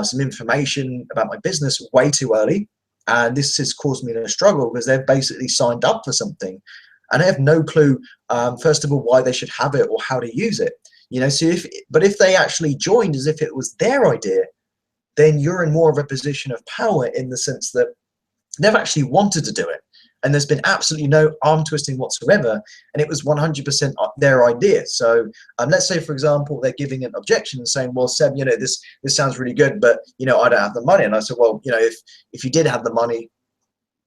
some information about my business way too early. And this has caused me to struggle, because they've basically signed up for something and they have no clue, first of all, why they should have it or how to use it. So if they actually joined as if it was their idea, then you're in more of a position of power, in the sense that they've actually wanted to do it, and there's been absolutely no arm twisting whatsoever, and it was 100% their idea. So let's say, for example, they're giving an objection and saying, well, Seb, this sounds really good, but I don't have the money. And I said, well, if you did have the money,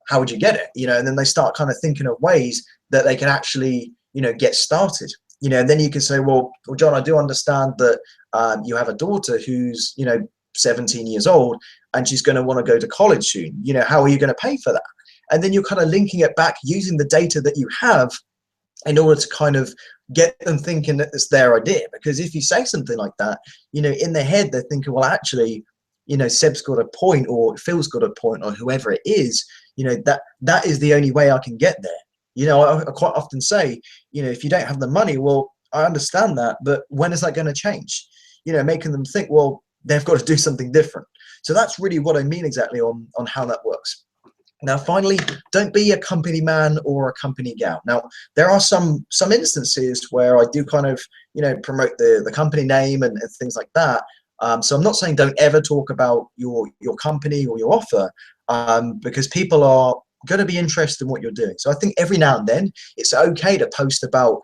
how would you get it? And then they start kind of thinking of ways that they can actually get started. And then you can say, well, John, I do understand that you have a daughter who's 17 years old, and she's going to want to go to college soon. How are you going to pay for that? And then you're kind of linking it back using the data that you have in order to kind of get them thinking that it's their idea. Because if you say something like that, in their head, they're thinking, well, actually, Seb's got a point, or Phil's got a point, or whoever it is, that is the only way I can get there. I quite often say, if you don't have the money, well, I understand that, but when is that going to change? Making them think, well, they've got to do something different. So that's really what I mean exactly on how that works. Now, finally, don't be a company man or a company gal. Now, there are some instances where I do kind of, promote the company name and things like that. So I'm not saying don't ever talk about your company or your offer, because people are going to be interested in what you're doing. So I think every now and then it's okay to post about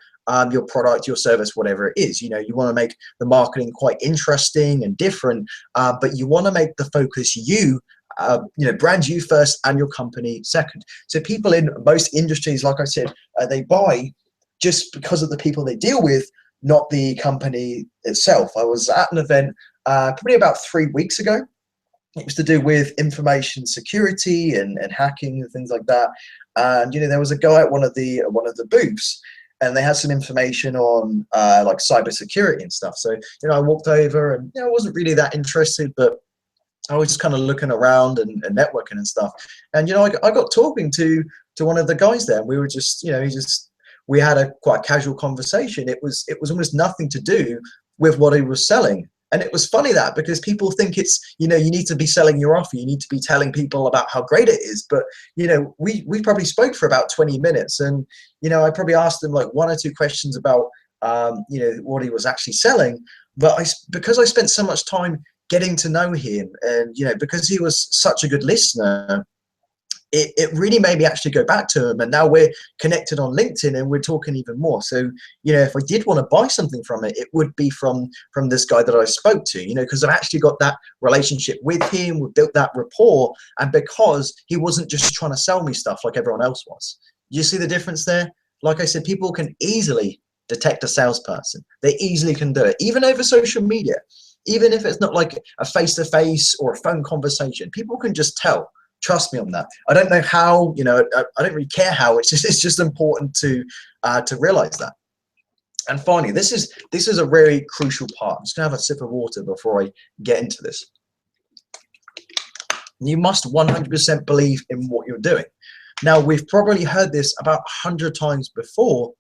your product, your service, whatever it is. You want to make the marketing quite interesting and different, but you want to make the focus brand you first and your company second. So people in most industries, like I said, they buy just because of the people they deal with, not the company itself. I was at an event probably about 3 weeks ago. It was to do with information security and hacking and things like that. And there was a guy at one of the booths, and they had some information on like cybersecurity and stuff. So I walked over, and I wasn't really that interested, but I was just kind of looking around and networking and stuff. And I got talking to one of the guys there, and we were just we had a quite casual conversation. It was almost nothing to do with what he was selling. And it was funny that, because people think it's, you need to be selling your offer. You need to be telling people about how great it is. But, we probably spoke for about 20 minutes, and, I probably asked him like 1 or 2 questions about, what he was actually selling. But because I spent so much time getting to know him, and, because he was such a good listener, it really made me actually go back to him. And now we're connected on LinkedIn, and we're talking even more. So, if I did want to buy something from it, it would be from this guy that I spoke to, because I've actually got that relationship with him. We've built that rapport, and because he wasn't just trying to sell me stuff like everyone else was. You see the difference there? Like I said, people can easily detect a salesperson. They easily can do it, even over social media. Even if it's not like a face-to-face or a phone conversation, people can just tell. Trust me on that. I don't know how, I don't really care how. It's just important to realize that. And finally, this is a really crucial part. I'm just gonna have a sip of water before I get into this. You must 100% believe in what you're doing. Now, we've probably heard this about 100 times before,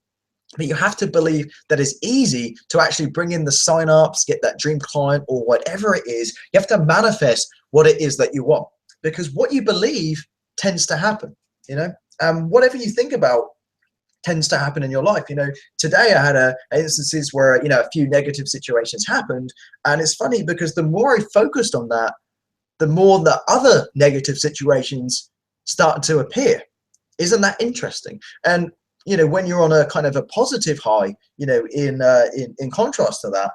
but you have to believe that it's easy to actually bring in the sign-ups, get that dream client, or whatever it is. You have to manifest what it is that you want, because what you believe tends to happen. Whatever you think about tends to happen in your life. Today I had instances where a few negative situations happened, and it's funny because the more I focused on that, the more the other negative situations started to appear. Isn't that interesting? And when you're on a kind of a positive high, in contrast to that,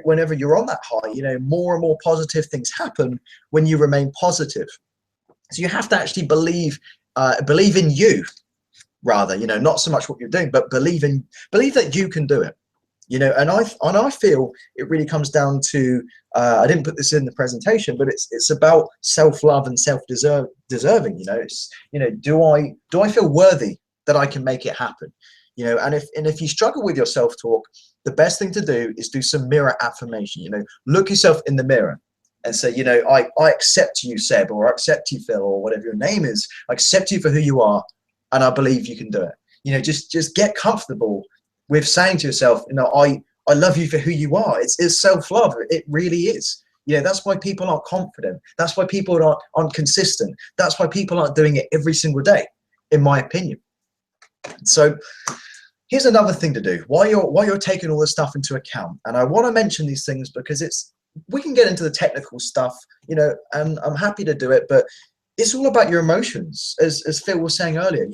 whenever you're on that high, more and more positive things happen when you remain positive. So you have to actually believe in you, rather, not so much what you're doing, but believe that you can do it. And I feel it really comes down to, I didn't put this in the presentation, but it's about self-love and self-deserving. It's, do I feel worthy that I can make it happen? And if you struggle with your self-talk, the best thing to do is do some mirror affirmation. Look yourself in the mirror and say, I accept you, Seb, or I accept you, Phil, or whatever your name is. I accept you for who you are, and I believe you can do it. Just get comfortable with saying to yourself, I love you for who you are. It's self-love. It really is. That's why people aren't confident. That's why people aren't consistent. That's why people aren't doing it every single day, in my opinion. So here's another thing to do while you're taking all this stuff into account. And I want to mention these things because we can get into the technical stuff, and I'm happy to do it, but it's all about your emotions. As Phil was saying earlier,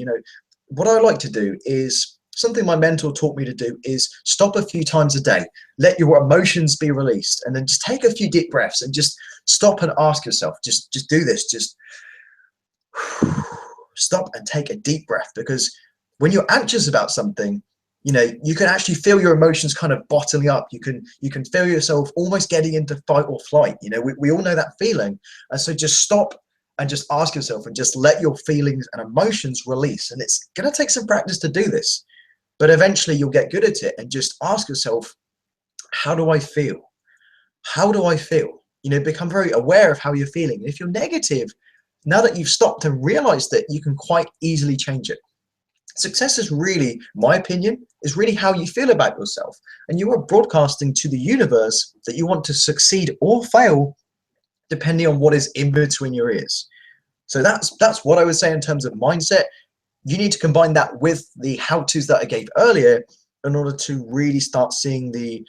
what I like to do is something my mentor taught me to do is stop a few times a day, let your emotions be released, and then just take a few deep breaths and just stop and ask yourself, just do this, just stop and take a deep breath. Because when you're anxious about something, you can actually feel your emotions kind of bottling up. You can feel yourself almost getting into fight or flight. We all know that feeling. And so just stop and just ask yourself and just let your feelings and emotions release. And it's going to take some practice to do this, but eventually you'll get good at it. And just ask yourself, how do I feel? How do I feel? Become very aware of how you're feeling. And if you're negative, now that you've stopped and realized it, you can quite easily change it. Success is really, my opinion, is really how you feel about yourself. And you are broadcasting to the universe that you want to succeed or fail depending on what is in between your ears. So that's what I would say in terms of mindset. You need to combine that with the how-tos that I gave earlier in order to really start seeing the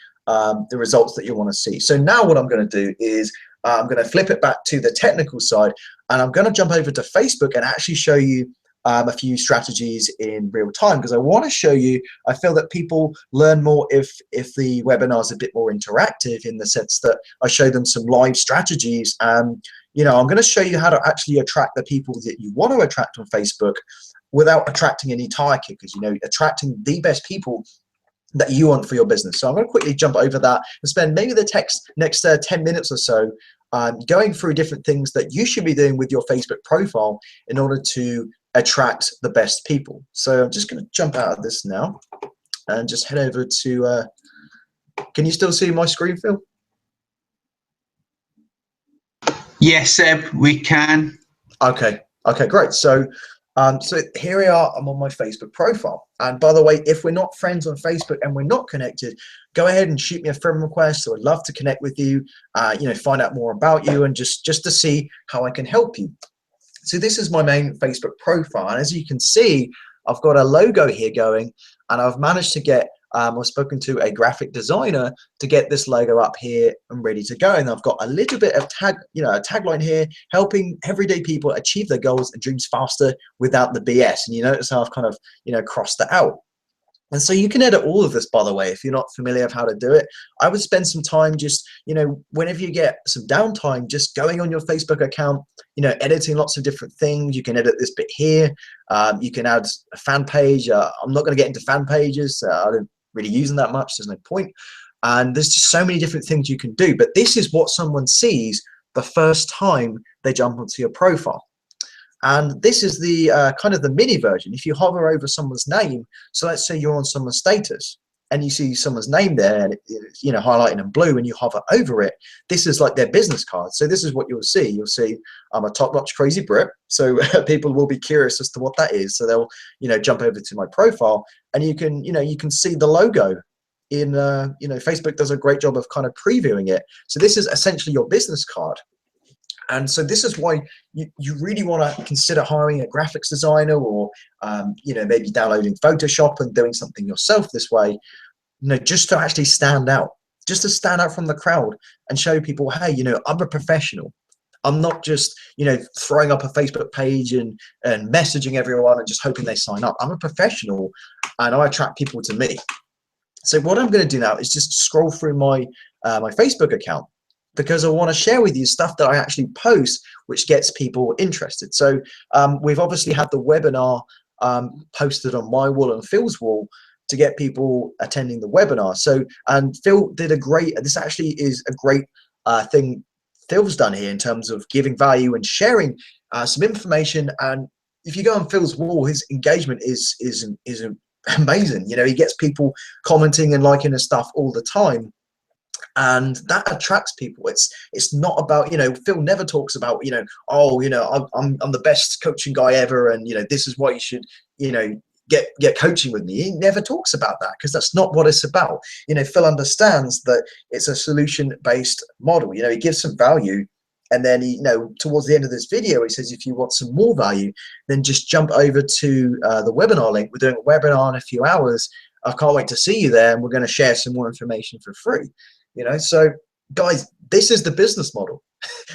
results that you want to see. So now what I'm going to do is I'm going to flip it back to the technical side, and I'm going to jump over to Facebook and actually show you a few strategies in real time, because I want to show you, I feel that people learn more if the webinar is a bit more interactive, in the sense that I show them some live strategies. You know, I'm going to show you how to actually attract the people that you want to attract on Facebook without attracting any tire kickers, you know, attracting the best people that you want for your business. So I'm going to quickly jump over that and spend maybe the next 10 minutes or so going through different things that you should be doing with your Facebook profile in order to attract the best people. So I'm just going to jump out of this now and just head over to, can you still see my screen, Phil? Yes, Seb, we can. Okay, great. So here we are, I'm on my Facebook profile. And by the way, if we're not friends on Facebook and we're not connected, go ahead and shoot me a friend request. So I'd love to connect with you, you know, find out more about you, and just to see how I can help you. So this is my main Facebook profile. And as you can see, I've got a logo here going, and I've managed to get, I've spoken to a graphic designer to get this logo up here and ready to go. And I've got a little bit of a tagline here, helping everyday people achieve their goals and dreams faster without the BS. And you notice how I've kind of, you know, crossed that out. And so you can edit all of this, by the way, if you're not familiar with how to do it. I would spend some time just, you know, whenever you get some downtime, just going on your Facebook account, you know, editing lots of different things. You can edit this bit here. You can add a fan page. I'm not going to get into fan pages. I don't really use them that much. There's no point. And there's just so many different things you can do. But this is what someone sees the first time they jump onto your profile. And this is the kind of the mini version. If you hover over someone's name, so let's say you're on someone's status and you see someone's name there, and it's, you know, highlighted in blue, and you hover over it, this is like their business card. So this is what you'll see. You'll see I'm a top-notch crazy Brit. So people will be curious as to what that is. So they'll, you know, jump over to my profile, and you can, you know, you can see the logo in, you know, Facebook does a great job of kind of previewing it. So this is essentially your business card. And so this is why you really want to consider hiring a graphics designer, or you know, maybe downloading Photoshop and doing something yourself this way, you know, just to actually stand out, just to stand out from the crowd and show people, hey, you know, I'm a professional. I'm not just, you know, throwing up a Facebook page and messaging everyone and just hoping they sign up. I'm a professional, and I attract people to me. So what I'm going to do now is just scroll through my my Facebook account, because I want to share with you stuff that I actually post which gets people interested. So we've obviously had the webinar posted on my wall and Phil's wall to get people attending the webinar. So, and Phil did a great, this actually is a great thing Phil's done here in terms of giving value and sharing some information. And if you go on Phil's wall, his engagement is amazing. You know, he gets people commenting and liking his stuff all the time. And that attracts people. It's not about, you know, Phil never talks about, you know, oh, you know, I'm the best coaching guy ever, and you know, this is why you should, you know, get coaching with me. He never talks about that, because that's not what it's about. You know, Phil understands that it's a solution-based model. You know, he gives some value, and then he, you know, towards the end of this video, he says, if you want some more value, then just jump over to the webinar link. We're doing a webinar in a few hours. I can't wait to see you there, and we're going to share some more information for free. You know, so guys, this is the business model.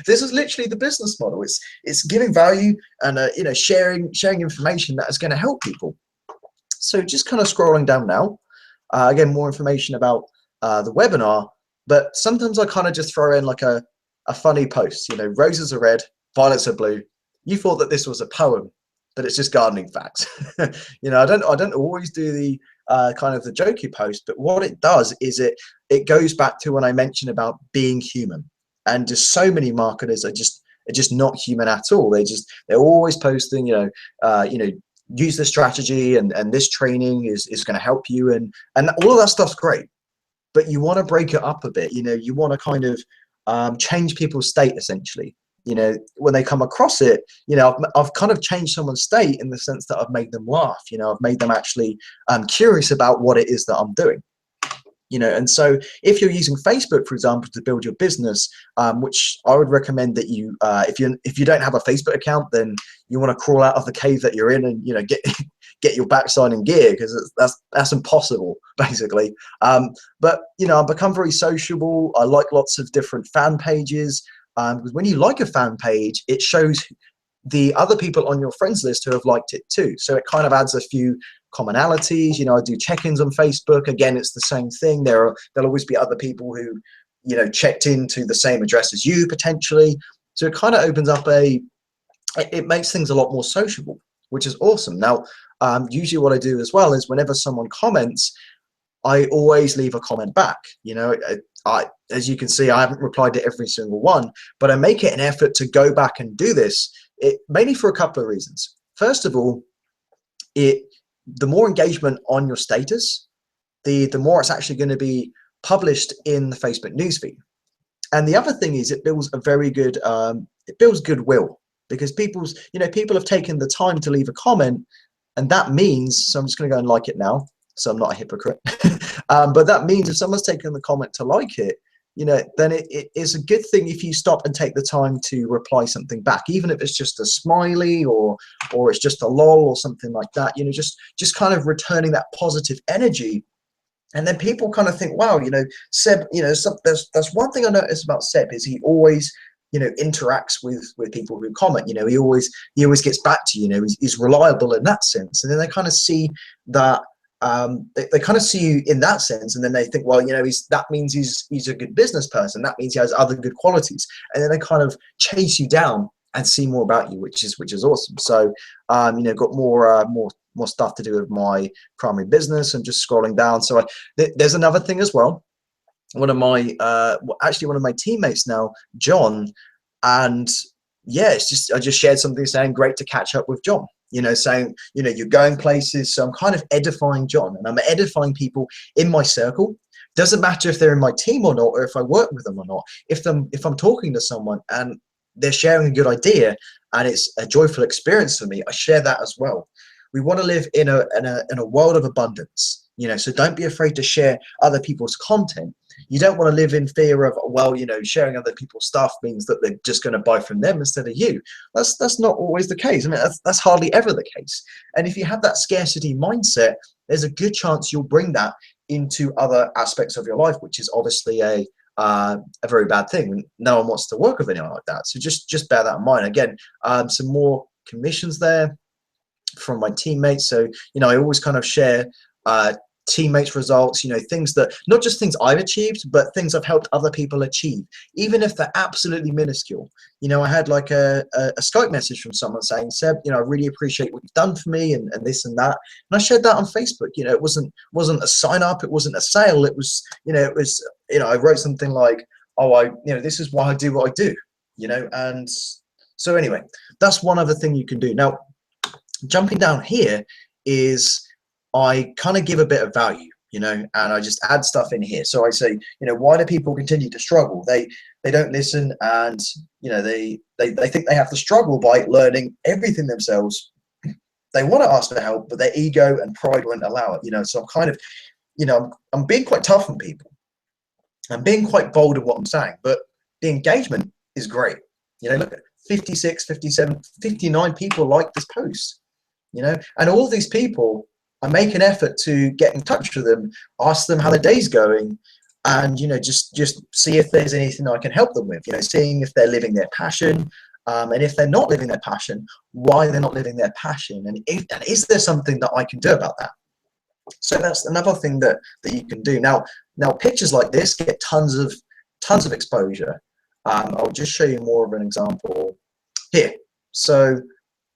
This is literally the business model. It's giving value and you know, sharing information that is going to help people. So just kind of scrolling down now, again, more information about the webinar. But sometimes I kind of just throw in like a funny post. You know, roses are red, violets are blue. You thought that this was a poem, but it's just gardening facts. You know, I don't always do the kind of the jokey post, but what it does is it goes back to when I mentioned about being human. And just so many marketers are just not human at all. They're always posting, you know, use this strategy and this training is going to help you, and all of that stuff's great. But you want to break it up a bit. You know, you want to kind of change people's state essentially. You know, when they come across it, you know, I've kind of changed someone's state in the sense that I've made them laugh. You know, I've made them actually curious about what it is that I'm doing. You know, and so if you're using Facebook, for example, to build your business, which I would recommend that you, if you don't have a Facebook account, then you want to crawl out of the cave that you're in and, you know, get your backside in gear, because that's impossible, basically. But you know, I've become very sociable. I like lots of different fan pages, because when you like a fan page, it shows the other people on your friends list who have liked it too. So it kind of adds a few commonalities. You know, I do check-ins on Facebook. Again, it's the same thing. There'll always be other people who, you know, checked into the same address as you potentially. So it kind of opens up it makes things a lot more sociable, which is awesome. Now, usually what I do as well is whenever someone comments, I always leave a comment back. You know, as you can see, I haven't replied to every single one, but I make it an effort to go back and do this. Mainly for a couple of reasons. First of all, the more engagement on your status, the more it's actually going to be published in the Facebook newsfeed. And the other thing is, it builds a very good, it builds goodwill, because people have taken the time to leave a comment, and that means, so I'm just going to go and like it now, so I'm not a hypocrite. But that means if someone's taken the comment to like it, you know, then it is a good thing if you stop and take the time to reply something back, even if it's just a smiley or it's just a lol or something like that. You know, just kind of returning that positive energy. And then people kind of think, wow, you know, Seb, you know, that's one thing I noticed about Seb, is he always, you know, interacts with people who comment. You know, he always gets back to you. You know, he's reliable in that sense. And then they kind of see that. They kind of see you in that sense, and then they think, well, you know, that means he's a good business person. That means he has other good qualities, and then they kind of chase you down and see more about you, which is awesome. So, you know, got more stuff to do with my primary business, and just scrolling down. So there's another thing as well. One of my teammates now, John, and yeah, I just shared something saying great to catch up with John. You know, saying, you know, you're going places. So I'm kind of edifying John, and I'm edifying people in my circle. Doesn't matter if they're in my team or not, or if I work with them or not. If I'm talking to someone and they're sharing a good idea and it's a joyful experience for me, I share that as well. We want to live in a world of abundance, you know, so don't be afraid to share other people's content. You don't want to live in fear of, well, you know, sharing other people's stuff means that they're just going to buy from them instead of you. That's not always the case. I mean, that's hardly ever the case. And if you have that scarcity mindset, there's a good chance you'll bring that into other aspects of your life, which is obviously a very bad thing. No one wants to work with anyone like that. So just bear that in mind. Again, some more commissions there from my teammates. So, you know, I always kind of share teammates results, you know, things that, not just things I've achieved, but things I've helped other people achieve, even if they're absolutely minuscule. You know, I had like a Skype message from someone saying, Seb, you know, I really appreciate what you've done for me, and this and that. And I shared that on Facebook. You know, it wasn't a sign up, it wasn't a sale, it was, you know, I wrote something like, oh, you know, this is why I do what I do, you know. And so anyway, that's one other thing you can do. Now, jumping down here is, I kind of give a bit of value, you know, and I just add stuff in here. So I say, you know, why do people continue to struggle? They don't listen, and, you know, they think they have to struggle by learning everything themselves. They want to ask for help, but their ego and pride won't allow it, you know. So I'm kind of, you know, I'm being quite tough on people. I'm being quite bold in what I'm saying, but the engagement is great. You know, look at 56, 57, 59 people like this post, you know, and all these people, I make an effort to get in touch with them, ask them how their day's going, and, you know, just see if there's anything I can help them with, you know, seeing if they're living their passion, and if they're not living their passion, why they're not living their passion, and is there something that I can do about that? So that's another thing that you can do. Now pictures like this get tons of exposure. I'll just show you more of an example here. So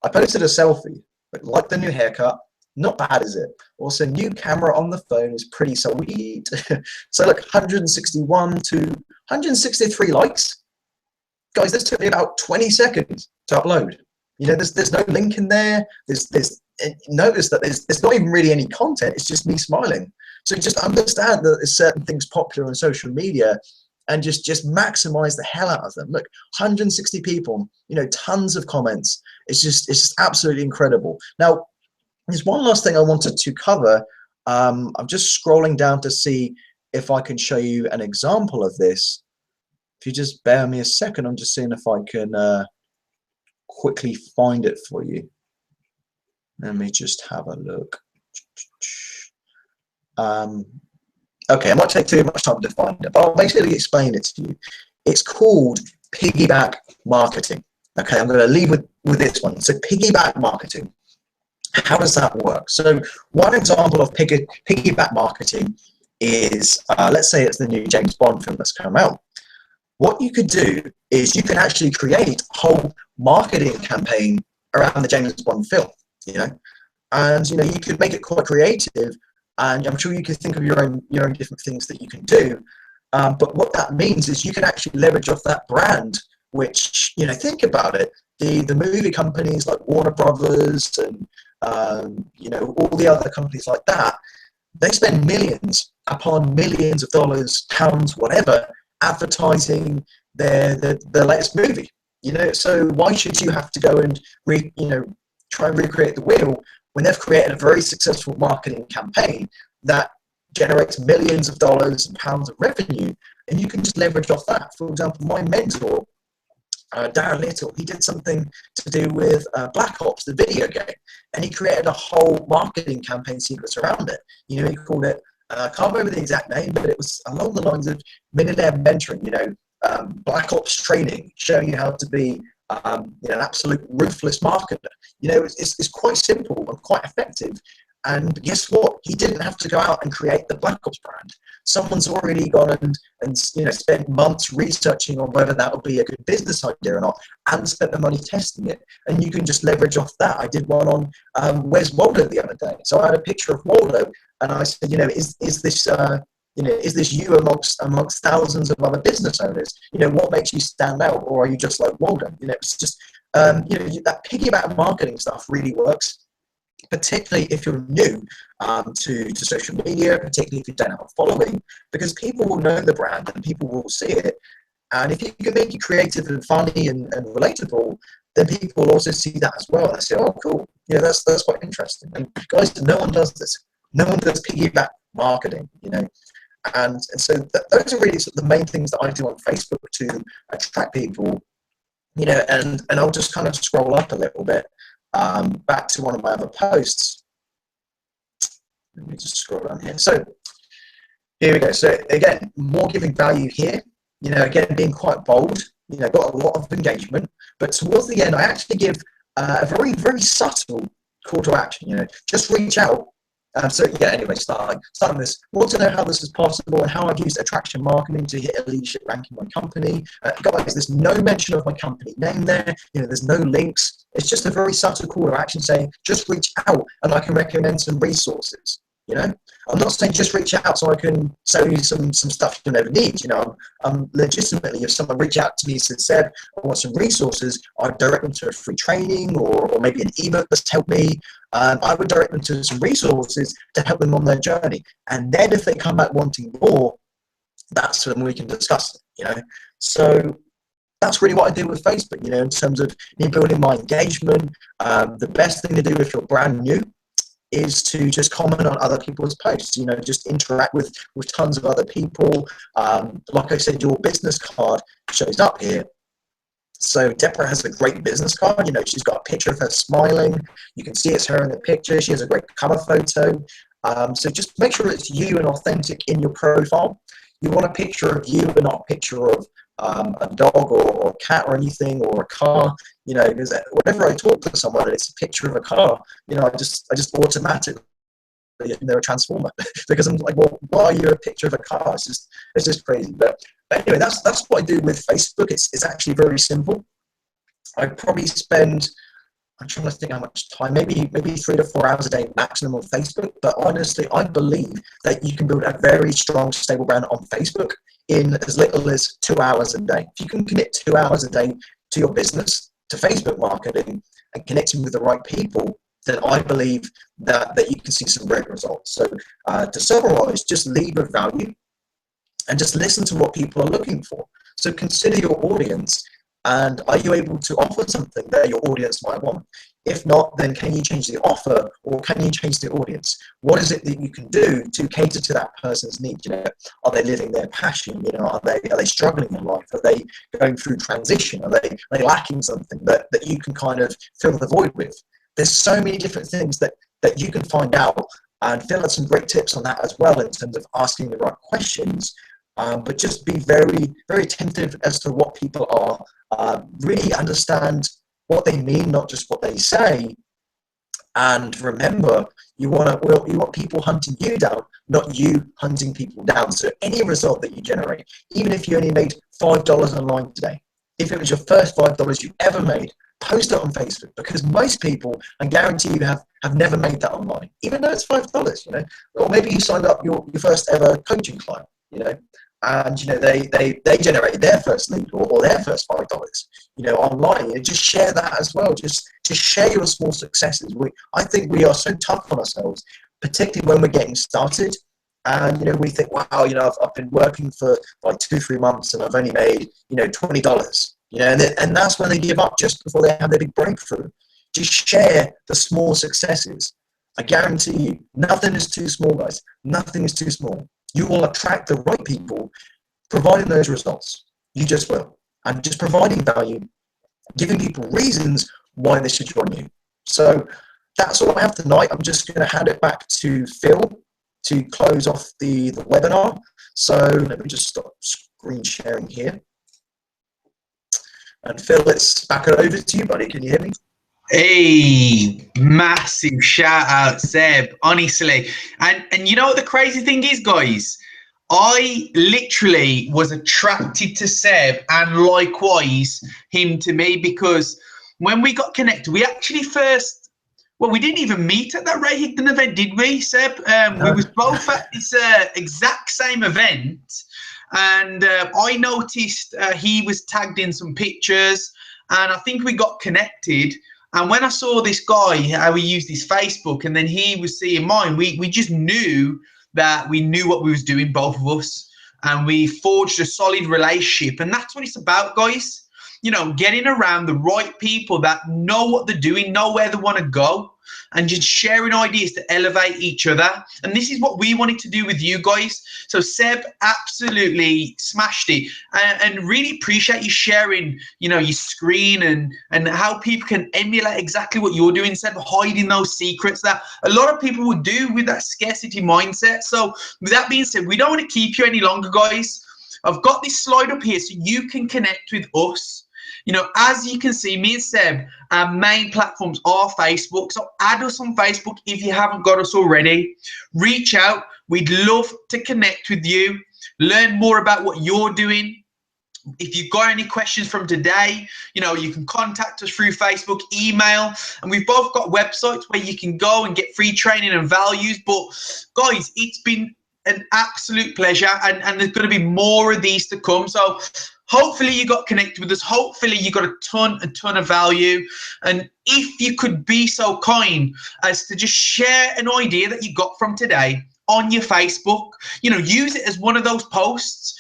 I posted a selfie, like the new haircut. Not bad, is it? Also, new camera on the phone is pretty sweet. So look, 161 to 163 likes. Guys, this took me about 20 seconds to upload. You know, there's no link in there. Notice that there's not even really any content. It's just me smiling. So just understand that there's certain things popular on social media, and just maximize the hell out of them. Look, 160 people, you know, tons of comments. It's just absolutely incredible. Now, there's one last thing I wanted to cover. I'm just scrolling down to see if I can show you an example of this. If you just bear me a second, I'm just seeing if I can quickly find it for you. Let me just have a look. Okay, it might take too much time to find it, but I'll basically explain it to you. It's called piggyback marketing. Okay, I'm going to leave with this one. So piggyback marketing, how does that work? So one example of piggyback marketing is, let's say it's the new James Bond film that's come out. What you could do is you can actually create a whole marketing campaign around the James Bond film, and you could make it quite creative, and I'm sure you can think of your own different things that you can do. But what that means is you can actually leverage off that brand, which, think about it, the movie companies like Warner Brothers and all the other companies like that, they spend millions upon millions of dollars, pounds, whatever, advertising their latest movie. So why should you have to go and try and recreate the wheel when they've created a very successful marketing campaign that generates millions of dollars and pounds of revenue, and you can just leverage off that? For example, my mentor, Darren Little, he did something to do with Black Ops, the video game, and he created a whole marketing campaign sequence around it. He called it, I can't remember the exact name, but it was along the lines of millionaire mentoring, Black Ops training, showing you how to be an absolute ruthless marketer. It's quite simple and quite effective. And guess what? He didn't have to go out and create the Black Ops brand. Someone's already gone and spent months researching on whether that would be a good business idea or not, and spent the money testing it. And you can just leverage off that. I did one on Where's Waldo the other day. So I had a picture of Waldo, and I said, is this you amongst thousands of other business owners? What makes you stand out, or are you just like Waldo? It's just that piggyback marketing stuff really works, particularly if you're new to social media, particularly if you don't have a following, because people will know the brand and people will see it. And if you can make it creative and funny and relatable, then people will also see that as well. And they say, oh, cool. That's quite interesting. And guys, no one does this. No one does piggyback marketing, And so those are really sort of the main things that I do on Facebook to attract people, and I'll just kind of scroll up a little bit. Back to one of my other posts. Let me just scroll down here. So here we go. So again, more giving value here. Again, being quite bold. Got a lot of engagement. But towards the end, I actually give a very, very subtle call to action. Just reach out. Anyway, starting this. Want to know how this is possible and how I've used attraction marketing to hit a leadership rank in my company. Guys, there's no mention of my company name there. There's no links. It's just a very subtle call to action saying, just reach out and I can recommend some resources. I'm not saying just reach out so I can sell you some stuff you never need. I'm legitimately, if someone reach out to me and said, I want some resources, I'd direct them to a free training or maybe an ebook that's helped me. I would direct them to some resources to help them on their journey. And then if they come back wanting more, that's when we can discuss it, So that's really what I do with Facebook, in terms of me building my engagement. The best thing to do if you're brand new is to just comment on other people's posts, just interact with tons of other people. Like I said, your business card shows up here. So Deborah has a great business card. She's got a picture of her smiling. You can see it's her in the picture. She has a great cover photo. So just make sure it's you and authentic in your profile. You want a picture of you and not a picture of a dog or a cat or anything, or a car, because whenever I talk to someone and it's a picture of a car, I just automatically, they're a transformer because I'm like, well, why are you a picture of a car? It's just crazy. But anyway, that's what I do with Facebook. It's actually very simple. I probably spend, I'm trying to think how much time, maybe 3 to 4 hours a day maximum on Facebook. But honestly, I believe that you can build a very strong, stable brand on Facebook in as little as 2 hours a day. If you can commit 2 hours a day to your business, to Facebook marketing, and connecting with the right people, then I believe that you can see some great results. So to summarize, just lead with value and just listen to what people are looking for. So consider your audience. And are you able to offer something that your audience might want? If not, then can you change the offer, or can you change the audience? What is it that you can do to cater to that person's needs? You know, are they living their passion? You know, are they struggling in life? Are they going through transition? Are they lacking something that you can kind of fill the void with? There's so many different things that you can find out, and Phil had some great tips on that as well in terms of asking the right questions. But just be very, very attentive as to what people are, really understand what they mean, not just what they say. And remember, you want people hunting you down, not you hunting people down. So any result that you generate, even if you only made $5 online today, if it was your first $5 you ever made, post it on Facebook, because most people, I guarantee you, have never made that online, even though it's $5, you know. Or maybe you signed up your first ever coaching client, you know, and you know they generated their first lead or their first $5, you know, online. You know, just share that as well. Just share your small successes. I think we are so tough on ourselves, particularly when we're getting started. And you know, we think, wow, you know, I've been working for like 2-3 months and I've only made, you know, $20. You know, and that's when they give up, just before they have their big breakthrough. Just share the small successes. I guarantee you, nothing is too small, guys. Nothing is too small. You will attract the right people, providing those results. You just will. And just providing value, giving people reasons why they should join you. So that's all I have tonight. I'm just going to hand it back to Phil to close off the webinar. So let me just stop screen sharing here. And Phil, let's back it over to you, buddy. Can you hear me? Hey, massive shout out, Seb, honestly. And you know what the crazy thing is, guys? I literally was attracted to Seb, and likewise him to me, because when we got connected, we actually we didn't even meet at that Ray Higdon event, did we, Seb? No. We was both at this exact same event. And I noticed he was tagged in some pictures, and I think we got connected. And when I saw this guy, how he used his Facebook, and then he was seeing mine, we just knew that we knew what we was doing, both of us, and we forged a solid relationship. And that's what it's about, guys. You know, getting around the right people that know what they're doing, know where they want to go, and just sharing ideas to elevate each other. And this is what we wanted to do with you guys. So Seb absolutely smashed it, and really appreciate you sharing, you know, your screen and how people can emulate exactly what you're doing, Seb, hiding those secrets that a lot of people would do with that scarcity mindset. So with that being said, we don't want to keep you any longer, guys. I've got this slide up here so you can connect with us. You know, as you can see, me and Seb, our main platforms are Facebook. So add us on Facebook if you haven't got us already. Reach out. We'd love to connect with you, learn more about what you're doing. If you've got any questions from today, you know, you can contact us through Facebook, email, and we've both got websites where you can go and get free training and values. But guys, it's been an absolute pleasure, and there's going to be more of these to come. So hopefully you got connected with us. Hopefully you got a ton of value. And if you could be so kind as to just share an idea that you got from today on your Facebook, you know, use it as one of those posts.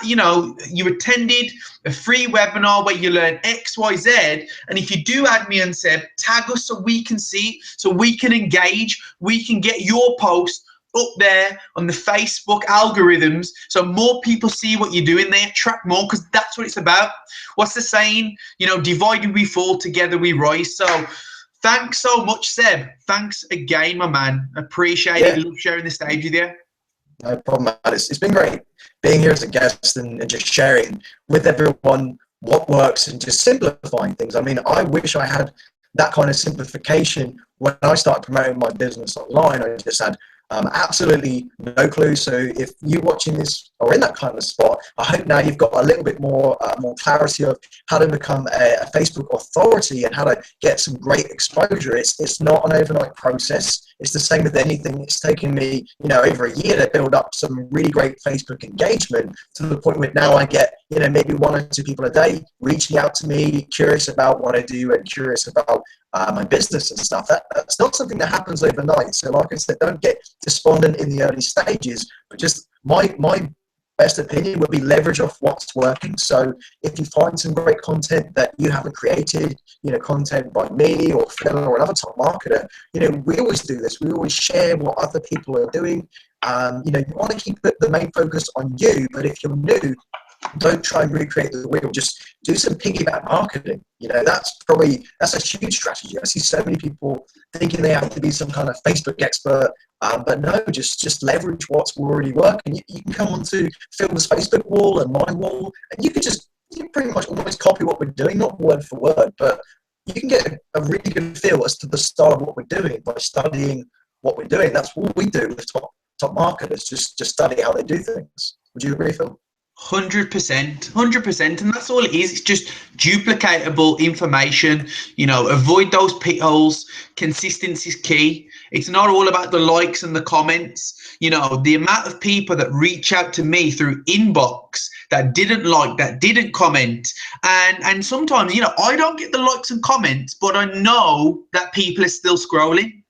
You know, you attended a free webinar where you learn X, Y, Z. And if you do add me and Seb, tag us so we can see, so we can engage, we can get your post up there on the Facebook algorithms, so more people see what you're doing. They attract more, because that's what it's about. What's the saying? You know, divided we fall, together we rise. So thanks so much, Seb. Thanks again, my man. Appreciate it. Love sharing the stage with you. No problem, man. It's been great being here as a guest and just sharing with everyone what works and just simplifying things. I mean, I wish I had that kind of simplification when I started promoting my business online. I just had absolutely no clue. So if you're watching this or in that kind of spot, I hope now you've got a little bit more clarity of how to become a Facebook authority and how to get some great exposure. It's not an overnight process. It's the same with anything. It's taken me, you know, over a year to build up some really great Facebook engagement, to the point where now I get, you know, maybe 1 or 2 people a day reaching out to me, curious about what I do and curious about my business and stuff. That's not something that happens overnight. So like I said, don't get despondent in the early stages, but just my best opinion would be leverage off what's working. So if you find some great content that you haven't created, content by me or Phil or another top marketer, we always do this. We always share what other people are doing. You want to keep the main focus on you, but if you're new, don't try and recreate the wheel. Just do some piggyback marketing. That's a huge strategy. I see so many people thinking they have to be some kind of Facebook expert, but no, just leverage what's already working. You can come onto Phil's Facebook wall and my wall, and you pretty much almost copy what we're doing, not word for word, but you can get a really good feel as to the style of what we're doing by studying what we're doing. That's what we do with top marketers. Just study how they do things. Would you agree, Phil? 100%, and that's all it is. It's just duplicatable information. Avoid those pit holes. Consistency is key. It's not all about the likes and the comments. The amount of people that reach out to me through inbox that didn't like, that didn't comment, and sometimes I don't get the likes and comments, but I know that people are still scrolling.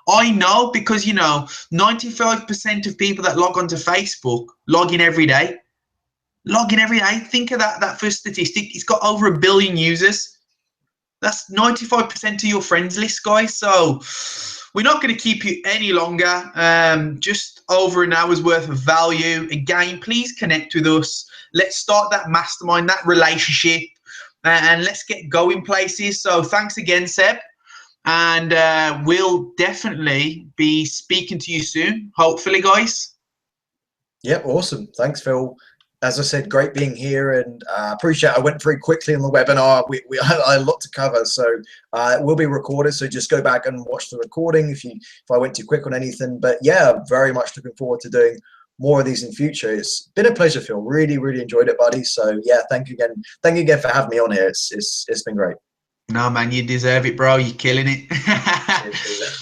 I know because 95% of people that log onto Facebook log in every day. Think of that first statistic. It's got over 1 billion users. That's 95% of your friends list, guys. So we're not going to keep you any longer. Just over an hour's worth of value. Again, please connect with us. Let's start that mastermind, that relationship, and let's get going places. So thanks again, Seb. And we'll definitely be speaking to you soon, hopefully, guys. Yep, awesome. Thanks, Phil. As I said, great being here, and appreciate I went very quickly on the webinar. We had a lot to cover, so it will be recorded, so just go back and watch the recording if I went too quick on anything. But yeah, very much looking forward to doing more of these in future. It's been a pleasure, Phil. Really, really enjoyed it, buddy. So yeah, thank you again for having me on here. It's been great. No, man, you deserve it, bro. You're killing it.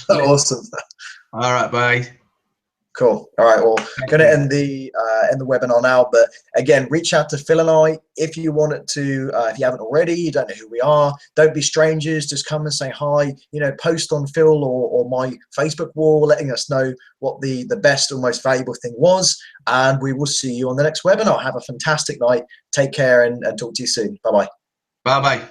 Awesome. All right, bye. Cool. All right. Well, going to end the webinar now. But again, reach out to Phil and I if you wanted to. If you haven't already, you don't know who we are. Don't be strangers. Just come and say hi. Post on Phil or my Facebook wall, letting us know what the best or most valuable thing was. And we will see you on the next webinar. Have a fantastic night. Take care and talk to you soon. Bye bye. Bye bye.